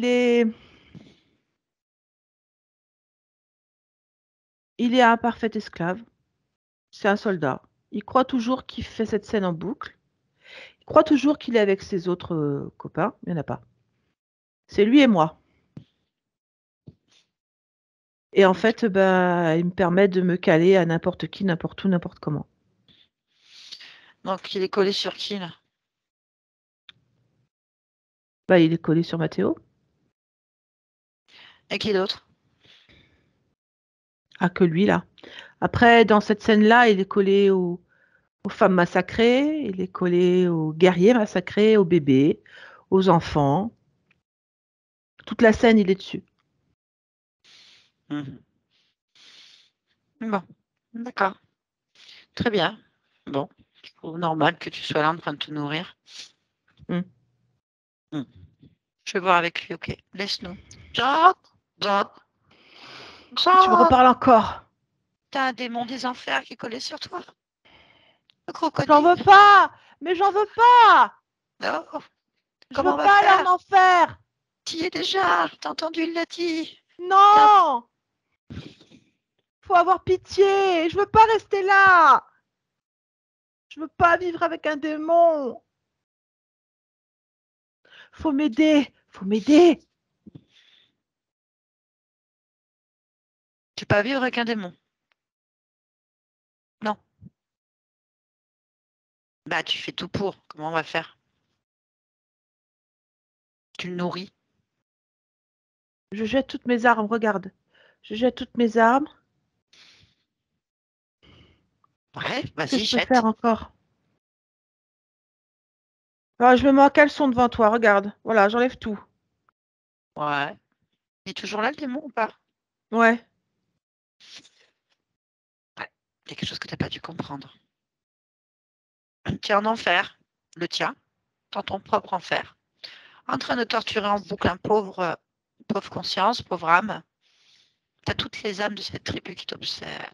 il est un parfait esclave. C'est un soldat. Il croit toujours qu'il fait cette scène en boucle. Il croit toujours qu'il est avec ses autres copains. Il n'y en a pas. C'est lui et moi. Et en fait, bah, il me permet de me caler à n'importe qui, n'importe où, n'importe comment. Donc, il est collé sur qui, là? Bah, il est collé sur Mathéo. Et qui d'autre? Ah, que lui, là. Après, dans cette scène-là, il est collé aux femmes massacrées, il est collé aux guerriers massacrés, aux bébés, aux enfants. Toute la scène, il est dessus. Bon, d'accord. Très bien. Bon, je trouve normal que tu sois là en train de te nourrir. Mm. Je vais voir avec lui, ok. Laisse-nous. John, John, Tu me John, reparles encore. t'as un démon des enfers qui est collé sur toi. Le J'en crocodile. veux pas, mais j'en veux pas. Non. Je Comment veux on va pas aller faire? en enfer. T'y es déjà. T'as entendu, il l'a dit. Non, faut avoir pitié. Je veux pas rester là. Je veux pas vivre avec un démon. Faut m'aider, faut m'aider. Tu peux pas vivre avec un démon. Non. Bah, tu fais tout pour. Comment on va faire? Tu le nourris. Je jette toutes mes armes, regarde. Je jette toutes mes armes. Ouais, Qu'est-ce que vas-y, je peux jette. faire encore? Ah, je me mets en caleçon devant toi, regarde. Voilà, j'enlève tout. Ouais. Il est toujours là, le démon, ou pas? Ouais. Ouais. Il y a quelque chose que tu n'as pas dû comprendre. Tu es en enfer, le tien, dans ton propre enfer, en train de torturer en boucle un pauvre conscience, pauvre âme. Tu as toutes les âmes de cette tribu qui t'observent.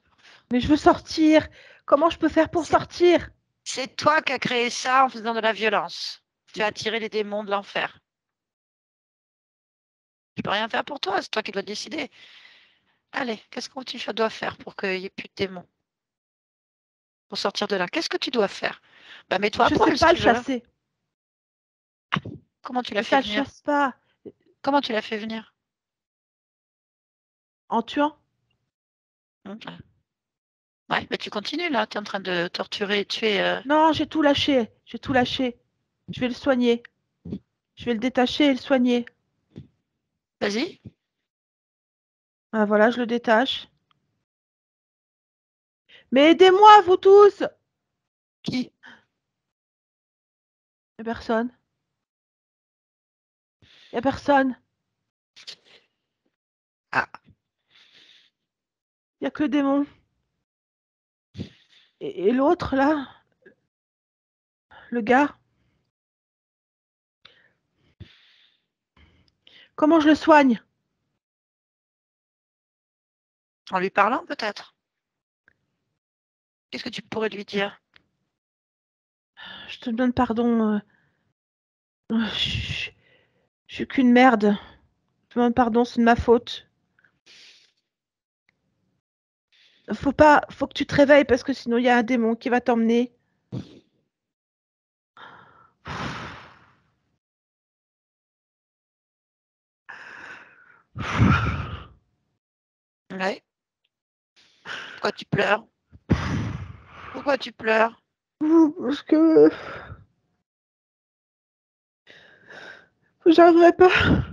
Mais je veux sortir. Comment je peux faire pour C'est sortir? c'est toi qui as créé ça en faisant de la violence. Tu as attiré les démons de l'enfer. Je peux rien faire pour toi, c'est toi qui dois décider. Allez, qu'est-ce que tu dois faire pour qu'il n'y ait plus de démons? Pour sortir de là, qu'est-ce que tu dois faire? Bah, mets-toi à Je sais poil si pas le tu veux. chasser. Comment tu l'as Mais fait ça le venir? chasse pas. Comment tu l'as fait venir? En tuant? Ouais, ouais, mais tu continues là, tu es en train de torturer et tuer. Non, j'ai tout lâché. J'ai tout lâché. Je vais le soigner. Je vais le détacher et le soigner. Vas-y. Ah, voilà, je le détache. Mais aidez-moi, vous tous! Qui? Y a personne. Y a personne. Il n'y a que le démon. Et l'autre, là, le gars, comment je le soigne? En lui parlant, peut-être. Qu'est-ce que tu pourrais lui dire? Je te demande pardon. Je suis qu'une merde. Je te demande pardon, c'est de ma faute. Faut que tu te réveilles parce que sinon il y a un démon qui va t'emmener. Ouais. Pourquoi tu pleures? Pourquoi tu pleures? Parce que j'arriverai pas.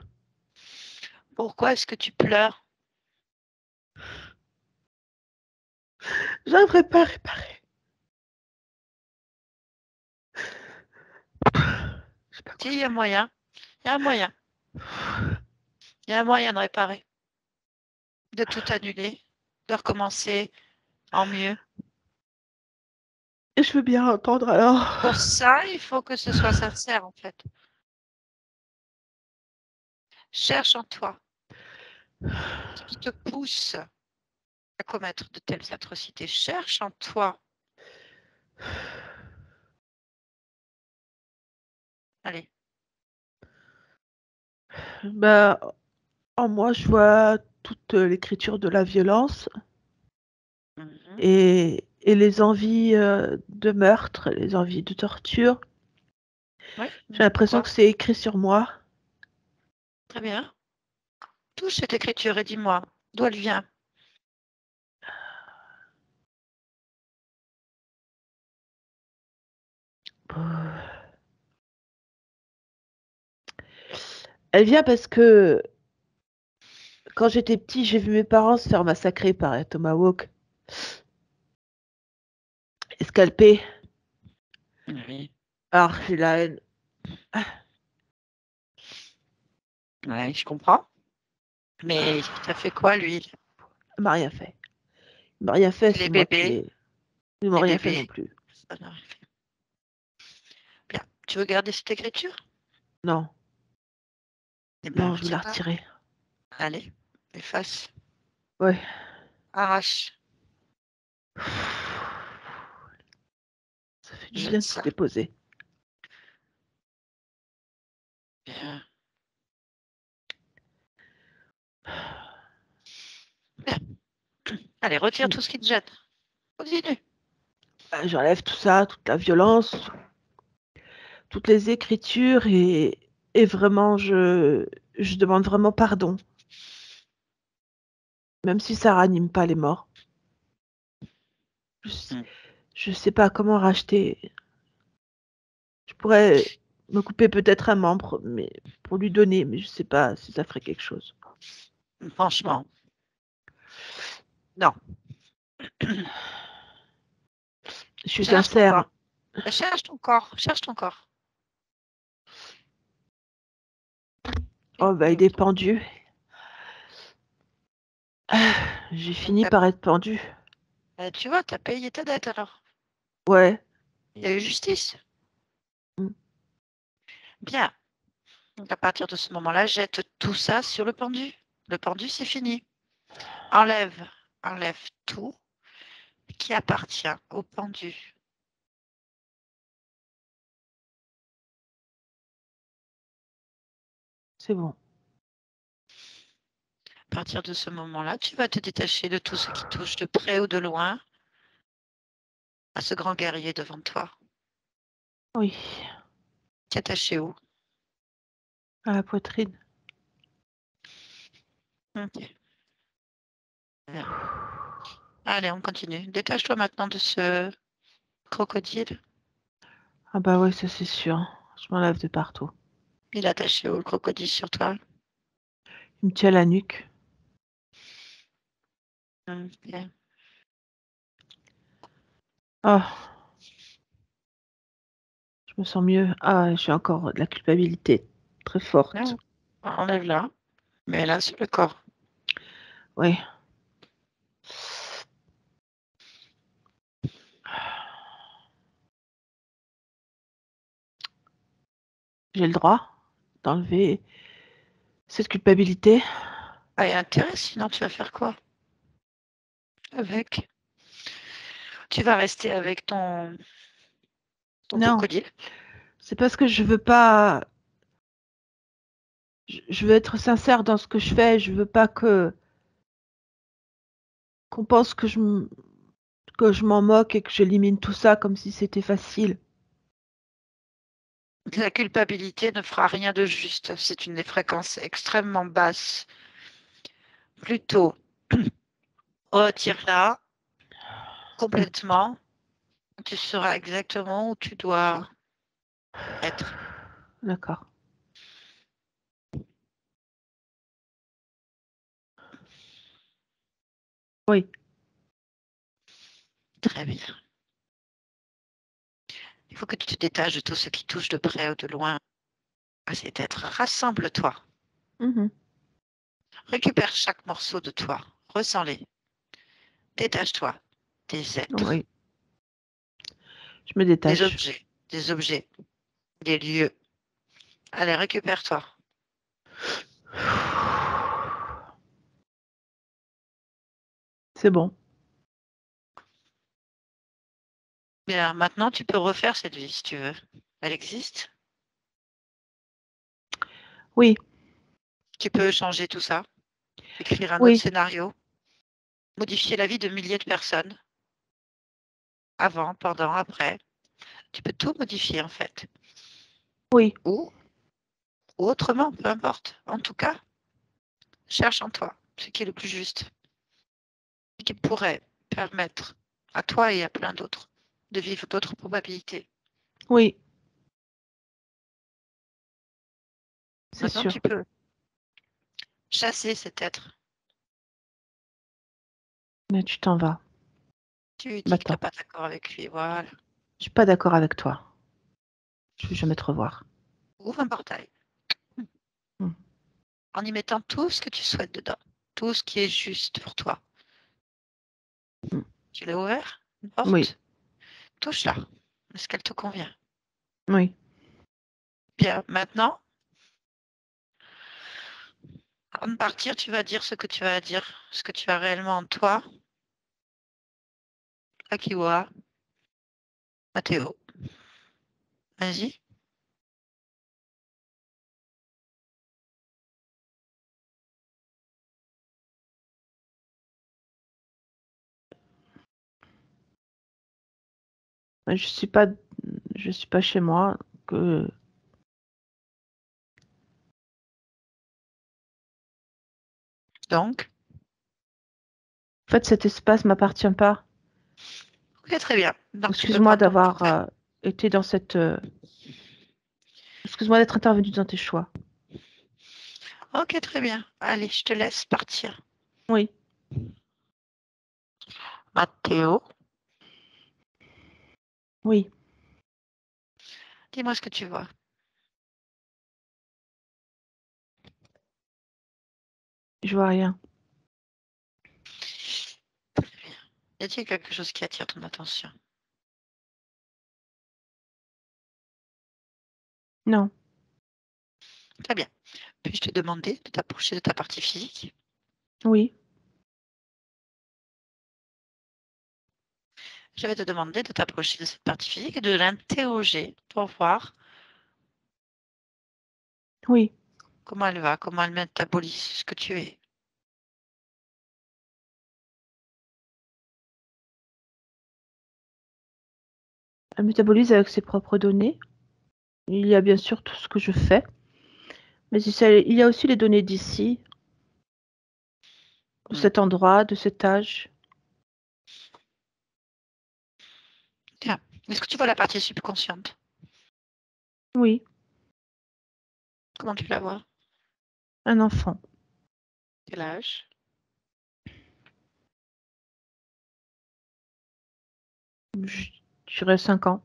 Pourquoi est-ce que tu pleures? J'arriverai pas à réparer. Je sais pas quoi Si, il y a faire. moyen. Il y a un moyen. Il y a un moyen de réparer. De tout annuler. De recommencer en mieux. Et je veux bien entendre alors. Pour ça, il faut que ce soit sincère, en fait. Cherche en toi ce qui te pousse à commettre de telles atrocités. Cherche en toi. Allez. Bah, en moi, je vois toute l'écriture de la violence Mhm. et les envies de meurtre, les envies de torture. Oui. J'ai l'impression Pourquoi? que c'est écrit sur moi. Très bien. Touche cette écriture et dis-moi d'où elle vient. Elle vient parce que quand j'étais petit, j'ai vu mes parents se faire massacrer par un tomahawk et scalper. Oui. Alors, j'ai la haine. Ouais, je comprends. Mais il t'a fait quoi, lui? Il m'a rien fait. Il m'a rien fait, Les c'est moi qui bébés, l'ai. Ils m'ont les rien fait non bébés. plus. Ça n'arrive pas. Bien. Tu veux garder cette écriture? Non, Eh bien, non, je veux la retiens-la. retirer. Allez, efface, Ouais. arrache, Ça fait du bien jette de se ça. déposer. Bien. Bien. Allez, retire tout ce qui te jette. Continue. J'enlève tout ça, toute la violence, toutes les écritures et vraiment, je demande vraiment pardon. Même si ça ranime pas les morts. Je, Mm. je sais pas comment racheter. Je pourrais me couper peut-être un membre, mais pour lui donner, mais je sais pas si ça ferait quelque chose. Franchement, non. Je suis Cherche ton sincère. corps. Cherche ton corps. Cherche ton corps. Oh bah il est pendu. J'ai fini par être pendu. Tu vois, tu as payé ta dette alors. Ouais. Il y a eu justice. Mm. Bien. Donc à partir de ce moment-là, jette tout ça sur le pendu. Le pendu, c'est fini. Enlève, enlève tout qui appartient au pendu. C'est bon. À partir de ce moment-là, tu vas te détacher de tout ce qui touche de près ou de loin à ce grand guerrier devant toi. Oui. Qui est attaché où? À la poitrine. Ok. Bien. Allez, on continue. Détache-toi maintenant de ce crocodile. Ah bah ouais, ça c'est sûr. Je m'enlève de partout. Il est attaché où, le crocodile sur toi? Il me tient la nuque. Ok. Ah, je me sens mieux. Ah, j'ai encore de la culpabilité très forte. Non, enlève-la. Mets-la sur le corps. Oui. J'ai le droit d'enlever cette culpabilité. Ah, il y a intérêt, sinon tu vas faire quoi avec? Tu vas rester avec ton Non, crocodile. c'est parce que je veux pas. Je veux être sincère dans ce que je fais. Je veux pas qu'on pense que je m'en moque et que j'élimine tout ça comme si c'était facile. La culpabilité ne fera rien de juste. C'est une des fréquences extrêmement basses. Plutôt, retire-la complètement. Tu sauras exactement où tu dois être. D'accord. Oui, Très bien. Il faut que tu te détaches de tout ce qui touche de près ou de loin à cet être. Rassemble-toi. mhm, Récupère chaque morceau de toi. Ressens-les. Détache-toi des êtres, oui, je me détache. des objets, des lieux. Allez, récupère-toi. C'est bon. Bien, maintenant, tu peux refaire cette vie si tu veux. Elle existe. Oui, Tu peux changer tout ça, écrire un autre oui, scénario, modifier la vie de milliers de personnes, avant, pendant, après. Tu peux tout modifier en fait. oui, Ou autrement, peu importe. En tout cas, cherche en toi ce qui est le plus juste, ce qui pourrait permettre à toi et à plein d'autres de vivre d'autres probabilités. oui, c'est Maintenant, tu sûr. peux chasser cet être. Mais tu t'en vas. Tu lui dis que tu n'es Maintenant. pas d'accord avec lui, voilà. Je suis pas d'accord avec toi. Je veux jamais te revoir. Ouvre un portail Mm. en y mettant tout ce que tu souhaites dedans, tout ce qui est juste pour toi. Mm. Tu l'as ouvert, une Oui, porte, touche-la. Est-ce qu'elle te convient? oui. Bien, maintenant, avant de partir, tu vas dire ce que tu vas dire, ce que tu as réellement en toi. Akiwa, Mathéo, vas-y. Je suis pas, je suis pas chez moi. Que... Donc, En fait, cet espace m'appartient pas. ok, très bien. Donc, tu peux Excuse-moi prendre ton d'avoir portail. été dans cette. Excuse-moi d'être intervenu dans tes choix. Ok, très bien. Allez, je te laisse partir. Oui. Mathéo, Oui. dis-moi ce que tu vois. Je vois rien. Très bien. Y a-t-il quelque chose qui attire ton attention? Non. Très bien. Puis-je te demander de t'approcher de ta partie physique? Oui. Je vais te demander de t'approcher de cette partie physique et de l'interroger pour voir Oui. comment elle va, comment elle métabolise ce que tu es. Elle métabolise avec ses propres données. Il y a bien sûr tout ce que je fais. Mais il y a aussi les données d'ici, de Hmm. cet endroit, de cet âge. Tiens, est-ce que tu vois la partie subconsciente? Oui. Comment tu la vois? Un enfant. Quel âge? Je dirais 5 ans.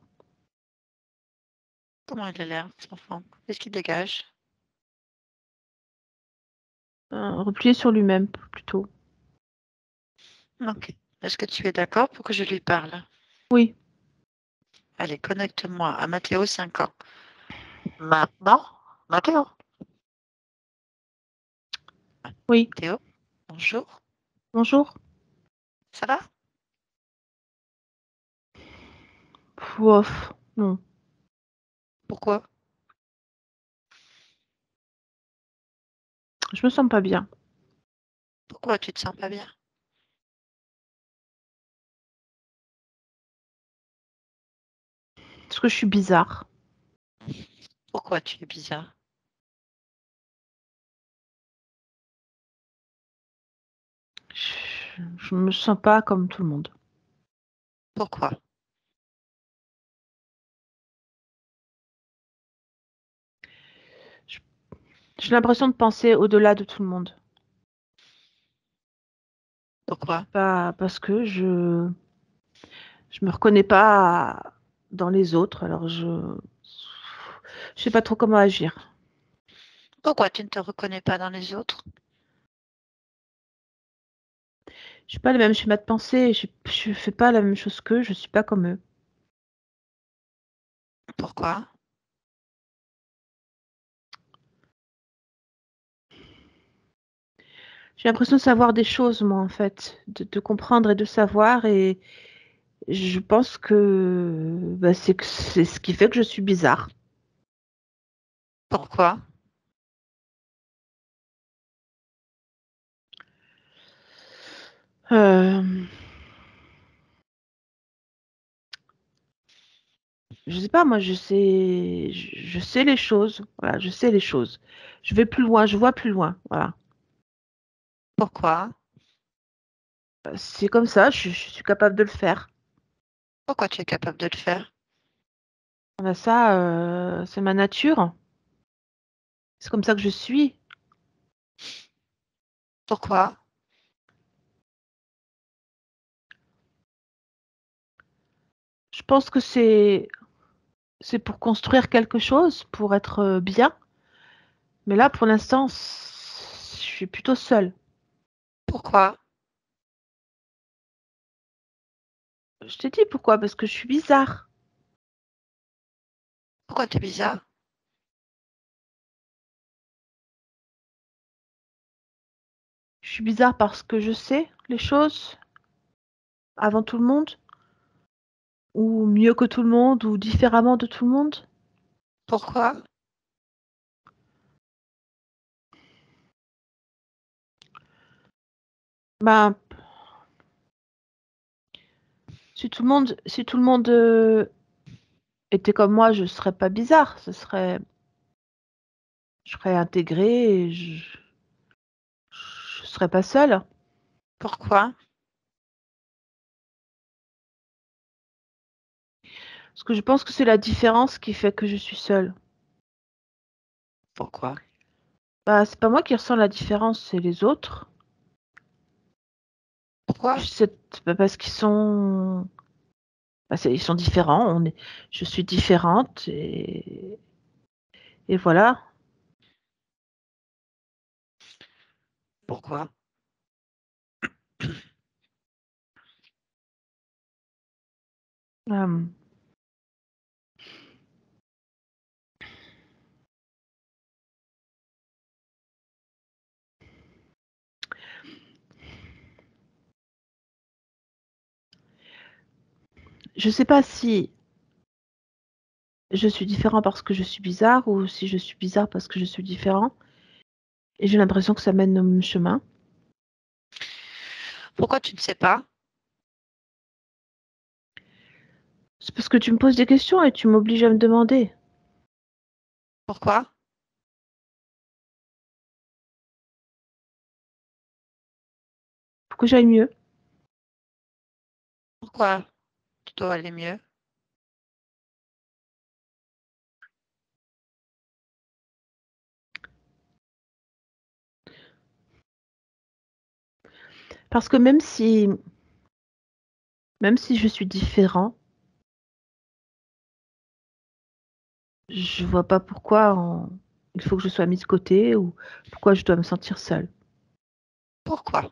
Comment il a l'air, cet enfant? Qu'est-ce qu'il dégage? Replié sur lui-même, plutôt. Ok. Est-ce que tu es d'accord pour que je lui parle? Oui. Allez, connecte-moi à Mathéo 5 ans. Maintenant, Mathéo. Oui, Théo, bonjour. bonjour. Ça va? Ouf, non. Pourquoi? Je me sens pas bien. Pourquoi tu te sens pas bien? Parce que je suis bizarre. Pourquoi tu es bizarre? Je me sens pas comme tout le monde. Pourquoi? J'ai l'impression de penser au-delà de tout le monde. Pourquoi? Pas parce que je me reconnais pas dans les autres, alors je sais pas trop comment agir. Pourquoi tu ne te reconnais pas dans les autres? Je suis pas le même schéma de pensée, je fais pas la même chose qu'eux, je suis pas comme eux. Pourquoi? J'ai l'impression de savoir des choses, moi, en fait, de comprendre et de savoir, et je pense que bah, c'est ce qui fait que je suis bizarre. Pourquoi? Euh, je sais pas, moi, je sais les choses. Voilà, je sais les choses. Je vais plus loin, je vois plus loin. Voilà. Pourquoi? C'est comme ça, je suis capable de le faire. Pourquoi tu es capable de le faire? Bah, ça, c'est ma nature. C'est comme ça que je suis. Pourquoi? Je pense que c'est pour construire quelque chose, pour être bien. Mais là, pour l'instant, je suis plutôt seule. Pourquoi? Je t'ai dit pourquoi, parce que je suis bizarre. Pourquoi tu es bizarre? Je suis bizarre parce que je sais les choses avant tout le monde, ou mieux que tout le monde, ou différemment de tout le monde. Pourquoi? Ben, si tout le monde était comme moi, je serais pas bizarre. Je serais intégrée et je serais pas seule. Pourquoi? Parce que je pense que c'est la différence qui fait que je suis seule. Pourquoi? Bah, c'est pas moi qui ressens la différence, c'est les autres. Pourquoi? Bah, parce qu'ils sont, bah, ils sont différents. Je suis différente et voilà. Pourquoi? Euh, je sais pas si je suis différent parce que je suis bizarre ou si je suis bizarre parce que je suis différent. Et j'ai l'impression que ça mène au même chemin. Pourquoi tu ne sais pas? C'est parce que tu me poses des questions et tu m'obliges à me demander. Pourquoi? Pour que j'aille mieux. Pourquoi tu dois aller mieux? Parce que même si je suis différent, je vois pas pourquoi il faut que je sois mise de côté ou pourquoi je dois me sentir seule. Pourquoi?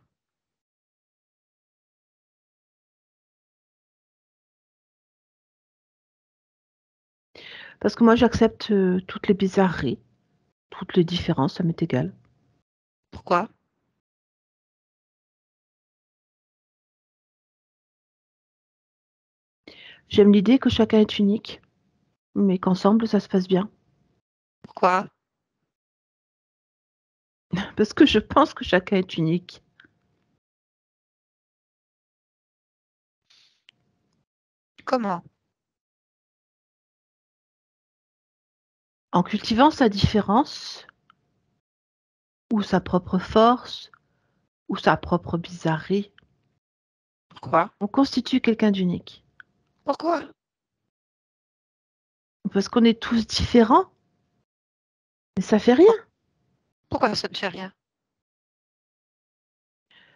Parce que moi, j'accepte toutes les bizarreries, toutes les différences, ça m'est égal. Pourquoi? J'aime l'idée que chacun est unique, mais qu'ensemble, ça se passe bien. Pourquoi? Parce que je pense que chacun est unique. Comment? En cultivant sa différence, ou sa propre force, ou sa propre bizarrerie, Pourquoi? on constitue quelqu'un d'unique. Pourquoi? Parce qu'on est tous différents, mais ça fait rien. Pourquoi ça ne fait rien?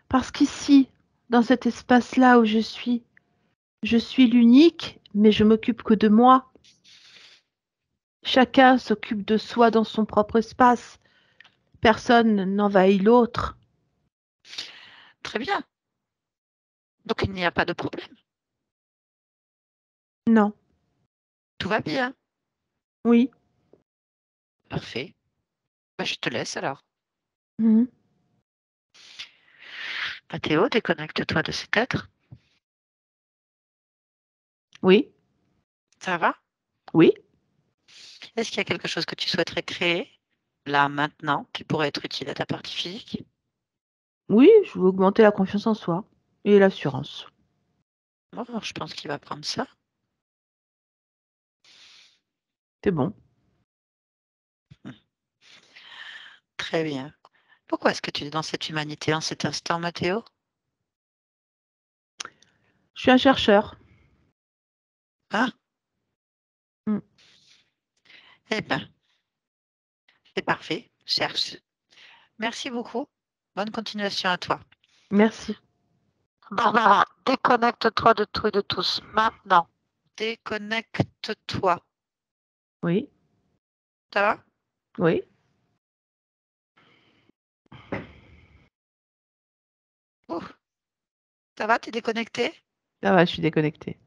Parce qu'ici, dans cet espace-là où je suis l'unique, mais je m'occupe que de moi. Chacun s'occupe de soi dans son propre espace. Personne n'envahit l'autre. Très bien. Donc il n'y a pas de problème. Non. Tout va bien. Oui. Parfait. Ben, je te laisse alors. Mhm. Mathéo, déconnecte-toi de cet être. Oui. Ça va? Oui. Est-ce qu'il y a quelque chose que tu souhaiterais créer là, maintenant, qui pourrait être utile à ta partie physique? Oui, je veux augmenter la confiance en soi et l'assurance. Bon, je pense qu'il va prendre ça. C'est bon. Très bien. Pourquoi est-ce que tu es dans cette humanité en cet instant, Mathéo? Je suis un chercheur. Ah, Mm. eh bien, c'est parfait. Cherche. Merci beaucoup. Bonne continuation à toi. Merci. Barbara, déconnecte-toi de tout et de tous. Maintenant. Déconnecte-toi. Oui. Ça va? Oui. Ouf. Ça va? T'es déconnecté? Ça va, je suis déconnectée.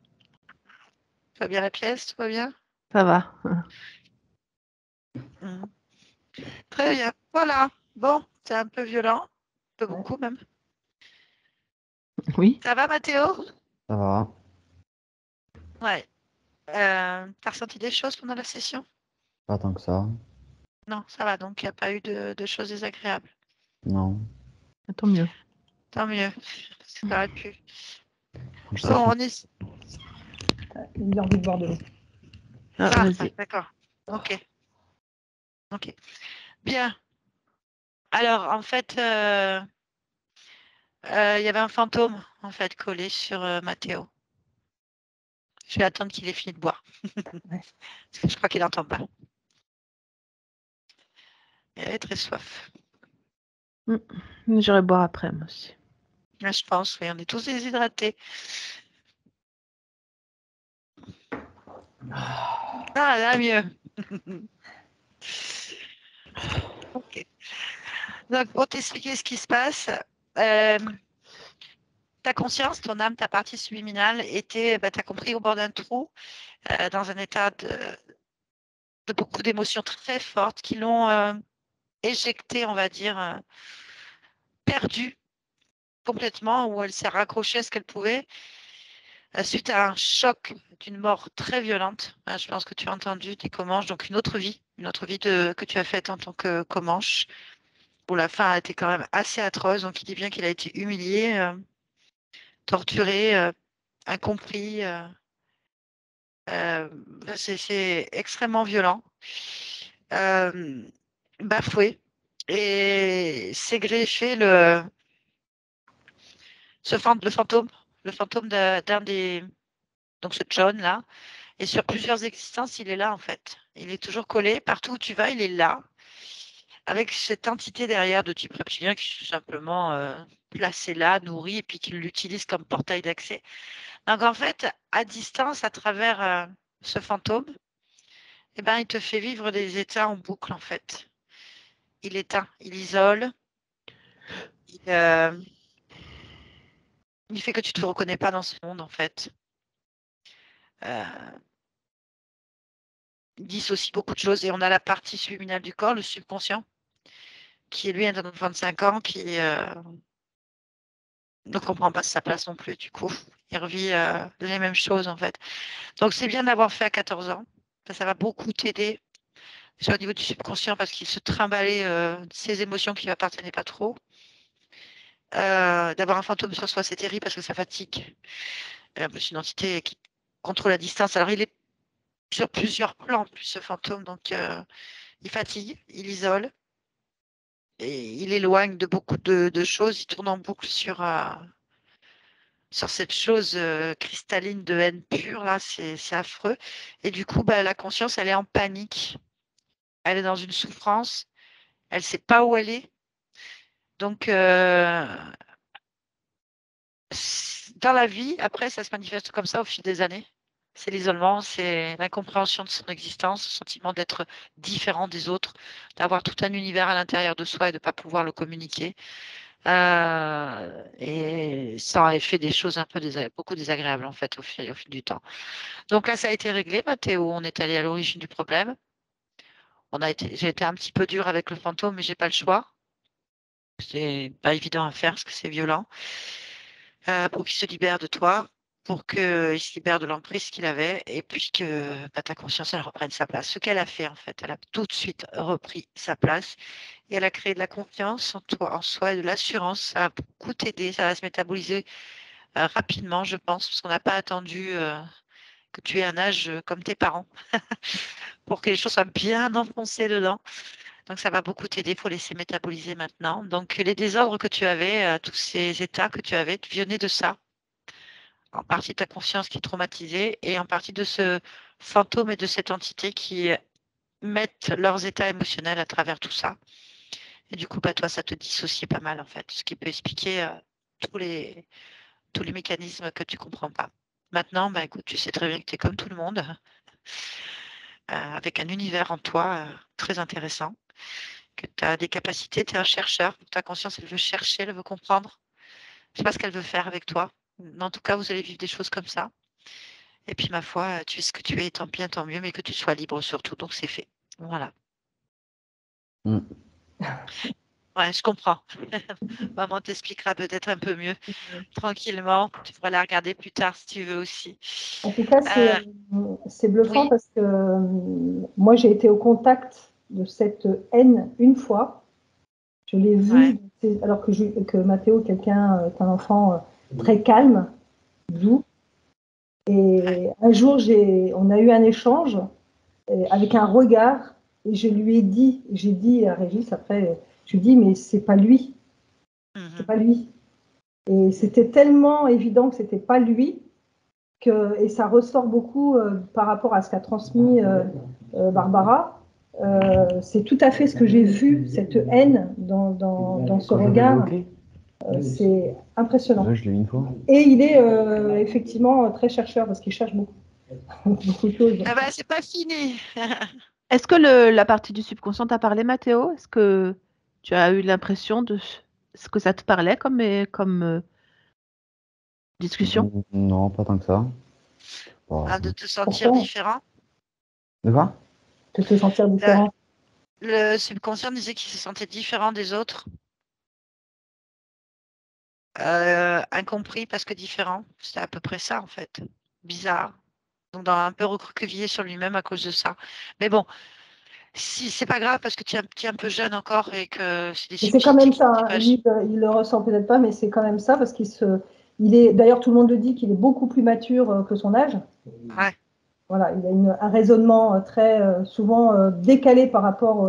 Tu vas bien la pièce? Tout va bien? Ça va. Mhm. Très bien. Voilà. Bon, c'est un peu violent. Un peu beaucoup même. Oui. Ça va, Mathéo? Ça va. Ouais. T'as ressenti des choses pendant la session? Pas tant que ça. Non, ça va. Donc, il n'y a pas eu de choses désagréables. Non. Tant mieux. Tant mieux. Ça aurait pu. Je sais Bon, plus. on est. Il a envie de boire de l'eau. Ah, Ah, vas-y. d'accord. Ok. Ok. Bien. Alors, en fait, il y avait un fantôme, en fait, collé sur Mathéo. Je vais attendre qu'il ait fini de boire. Ouais. Parce que je crois qu'il n'entend pas. Il avait très soif. J'irai boire après, moi aussi. Là, je pense, oui, on est tous déshydratés. Ah, là, mieux. Ok. Donc, pour t'expliquer ce qui se passe, euh, ta conscience, ton âme, ta partie subliminale était, tu as compris, au bord d'un trou, dans un état de beaucoup d'émotions très fortes qui l'ont éjectée, on va dire, perdue complètement, où elle s'est raccrochée à ce qu'elle pouvait, suite à un choc d'une mort très violente. Je pense que tu as entendu des Comanches, donc une autre vie que tu as faite en tant que Comanche, où la fin a été quand même assez atroce. Donc il dit bien qu'il a été humilié, torturé, incompris. Euh, c'est extrêmement violent, euh, bafoué. Et c'est greffé le fantôme d'un des, donc ce John là, et sur plusieurs existences, il est là en fait. Il est toujours collé, partout où tu vas, il est là, avec cette entité derrière de type reptilien qui est tout simplement placée là, nourrie, et puis qui l'utilise comme portail d'accès. Donc en fait, à distance, à travers ce fantôme, eh ben, il te fait vivre des états en boucle en fait. Il éteint, il isole, il, il fait que tu ne te reconnais pas dans ce monde en fait. Euh, dissocie beaucoup de choses. Et on a la partie subliminale du corps, le subconscient, qui lui est un enfant de 5 ans qui ne comprend pas sa place non plus, du coup. Il revit les mêmes choses, en fait. Donc, c'est bien d'avoir fait à 14 ans. Ça va beaucoup t'aider, soit au niveau du subconscient, parce qu'il se trimballait ses émotions qui ne lui appartenaient pas trop. D'avoir un fantôme sur soi, c'est terrible parce que ça fatigue. C'est une entité qui contrôle la distance. Alors, il est sur plusieurs plans, en plus, ce fantôme. Donc, il fatigue, il isole, et il éloigne de beaucoup de choses. Il tourne en boucle sur cette chose cristalline de haine pure, là, c'est affreux. Et du coup, bah, la conscience, elle est en panique. Elle est dans une souffrance. Elle ne sait pas où elle est. Donc, dans la vie, après, ça se manifeste comme ça au fil des années. C'est l'isolement, c'est l'incompréhension de son existence, le sentiment d'être différent des autres, d'avoir tout un univers à l'intérieur de soi et de ne pas pouvoir le communiquer. Et ça a fait des choses un peu beaucoup désagréables en fait au fil du temps. Donc là, ça a été réglé, Mathéo. On est allé à l'origine du problème. J'ai été un petit peu dur avec le fantôme, mais j'ai pas le choix. C'est pas évident à faire parce que c'est violent. Pour qu'il se libère de toi, pour qu'il se libère de l'emprise qu'il avait, et puis que ta conscience, elle reprenne sa place. Ce qu'elle a fait, en fait, elle a tout de suite repris sa place, et elle a créé de la confiance en toi, en soi, et de l'assurance. Ça a beaucoup t'aider, ça va se métaboliser rapidement, je pense, parce qu'on n'a pas attendu que tu aies un âge comme tes parents, pour que les choses soient bien enfoncées dedans. Donc, ça va beaucoup t'aider, il faut laisser métaboliser maintenant. Donc, les désordres que tu avais, tous ces états que tu avais, tu venaient de ça, en partie de ta conscience qui est traumatisée et en partie de ce fantôme et de cette entité qui mettent leurs états émotionnels à travers tout ça. Et du coup, bah, toi, ça te dissocie pas mal, en fait, ce qui peut expliquer tous les, tous les mécanismes que tu comprends pas. Maintenant, bah, écoute, tu sais très bien que tu es comme tout le monde, avec un univers en toi très intéressant, que tu as des capacités, tu es un chercheur, ta conscience, elle veut chercher, elle veut comprendre. Je ne sais pas ce qu'elle veut faire avec toi. Mais en tout cas, vous allez vivre des choses comme ça. Et puis, ma foi, tu es ce que tu es, tant bien, tant mieux, mais que tu sois libre surtout. Donc, c'est fait. Voilà. Mm. Ouais, je comprends. Maman t'expliquera peut-être un peu mieux, tranquillement. Tu pourras la regarder plus tard si tu veux aussi. En tout cas, Euh, c'est bluffant oui, parce que moi, j'ai été au contact de cette haine une fois. Je l'ai ouais, vue, alors que Mathéo, quelqu'un, est un enfant très calme, doux. ouais. Et un jour, on a eu un échange avec un regard, et je lui ai dit, j'ai dit à Régis après, je lui ai dit, mais c'est pas lui, c'est Mhm. pas lui. Et c'était tellement évident que c'était pas lui, et ça ressort beaucoup par rapport à ce qu'a transmis Barbara. C'est tout à fait ce que j'ai vu, cette haine dans ce regard. C'est impressionnant. Ouais, je l'ai eu une fois. Et il est effectivement très chercheur parce qu'il cherche beaucoup, beaucoup de choses. Ah bah, c'est pas fini. Est-ce que la partie du subconscient t'a parlé, Mathéo? Est-ce que tu as eu l'impression de ce que ça te parlait comme discussion? Non, pas tant que ça. Bon. Ah, de te sentir Pourquoi différent. De quoi? de te sentir Le, différent? le subconscient disait qu'il se sentait différent des autres, incompris parce que différent. C'était à peu près ça, en fait. Bizarre. Donc, un peu recroquevillé sur lui-même à cause de ça. Mais bon, si c'est pas grave parce que tu es un peu jeune encore et que c'est des Et c'est quand même subtilités qui ça, n'étaient hein. pas. Lui, il le ressent peut-être pas, mais c'est quand même ça parce il est. D'ailleurs, tout le monde le dit qu'il est beaucoup plus mature que son âge. Ouais, Voilà, il a un raisonnement très souvent décalé par rapport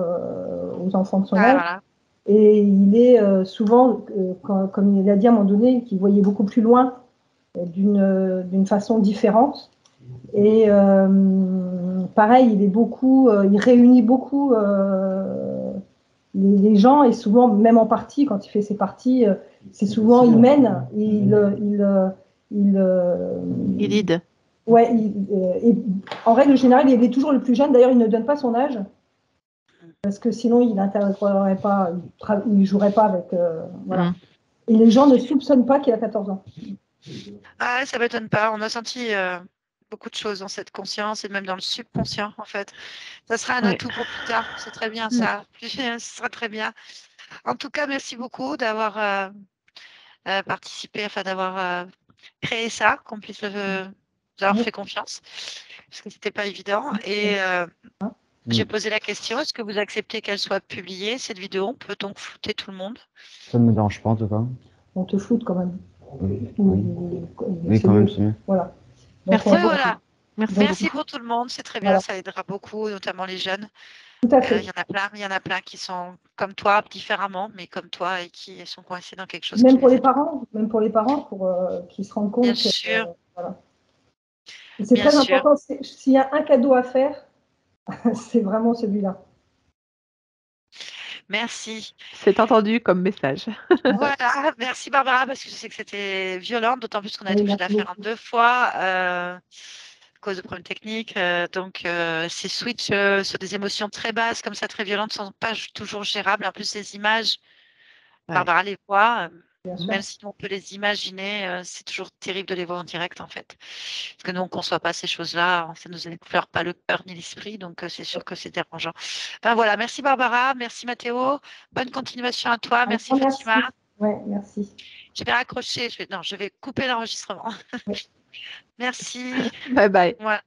aux enfants de son ouais, âge. voilà. Et il est souvent, comme il a dit à un moment donné, qu'il voyait beaucoup plus loin d'une façon différente. Et pareil, il réunit beaucoup les gens et souvent, même en partie, quand il fait ses parties, c'est souvent il mène, Il lead. ouais, et en règle générale, il est toujours le plus jeune. D'ailleurs, il ne donne pas son âge parce que sinon, il n'intégrerait pas, il jouerait pas avec, voilà. Mm. Et les gens ne soupçonnent pas qu'il a 14 ans. Ah, ça m'étonne pas. On a senti beaucoup de choses dans cette conscience et même dans le subconscient, en fait. Ça sera un Ouais. atout pour plus tard. C'est très bien, Mm. ça. Ce sera très bien. En tout cas, merci beaucoup d'avoir participé, enfin d'avoir créé ça, qu'on puisse vous avoir fait confiance, parce que c'était pas évident. Et j'ai posé la question, est-ce que vous acceptez qu'elle soit publiée, cette vidéo? On peut donc flouter tout le monde? Ça ne me dérange pas en tout cas. On te floute quand même. Oui, Oui, quand même, c'est mieux. Voilà. Merci. Oui, voilà. Merci. Merci pour tout le monde, c'est très bien, Voilà. ça aidera beaucoup, notamment les jeunes. Tout à Il fait. y en a plein qui sont comme toi, différemment, mais comme toi et qui sont coincés dans quelque chose Même qui pour les les parents, pour qu'ils se rendent compte Bien que, sûr, voilà. Et c'est bien très sûr. important. S'il y a un cadeau à faire, c'est vraiment celui-là. Merci. C'est entendu comme message. Voilà, merci Barbara, parce que je sais que c'était violent, d'autant plus qu'on a été Oui, obligé de la merci faire en 2 fois à cause de problèmes techniques. Donc, ces switches sur des émotions très basses, comme ça, très violentes, ne sont pas toujours gérables. En plus, les images, Ouais. Barbara les voit, Bien sûr. même si on peut les imaginer, c'est toujours terrible de les voir en direct, en fait. Parce que nous, on ne conçoit pas ces choses-là, ça ne nous effleure pas le cœur ni l'esprit, donc c'est sûr que c'est dérangeant. Ben voilà, merci Barbara, merci Mathéo, bonne continuation à toi, merci Un grand merci. Fatima. Ouais, merci. Je vais raccrocher, je vais couper l'enregistrement. Oui. Merci. Bye bye. Voilà.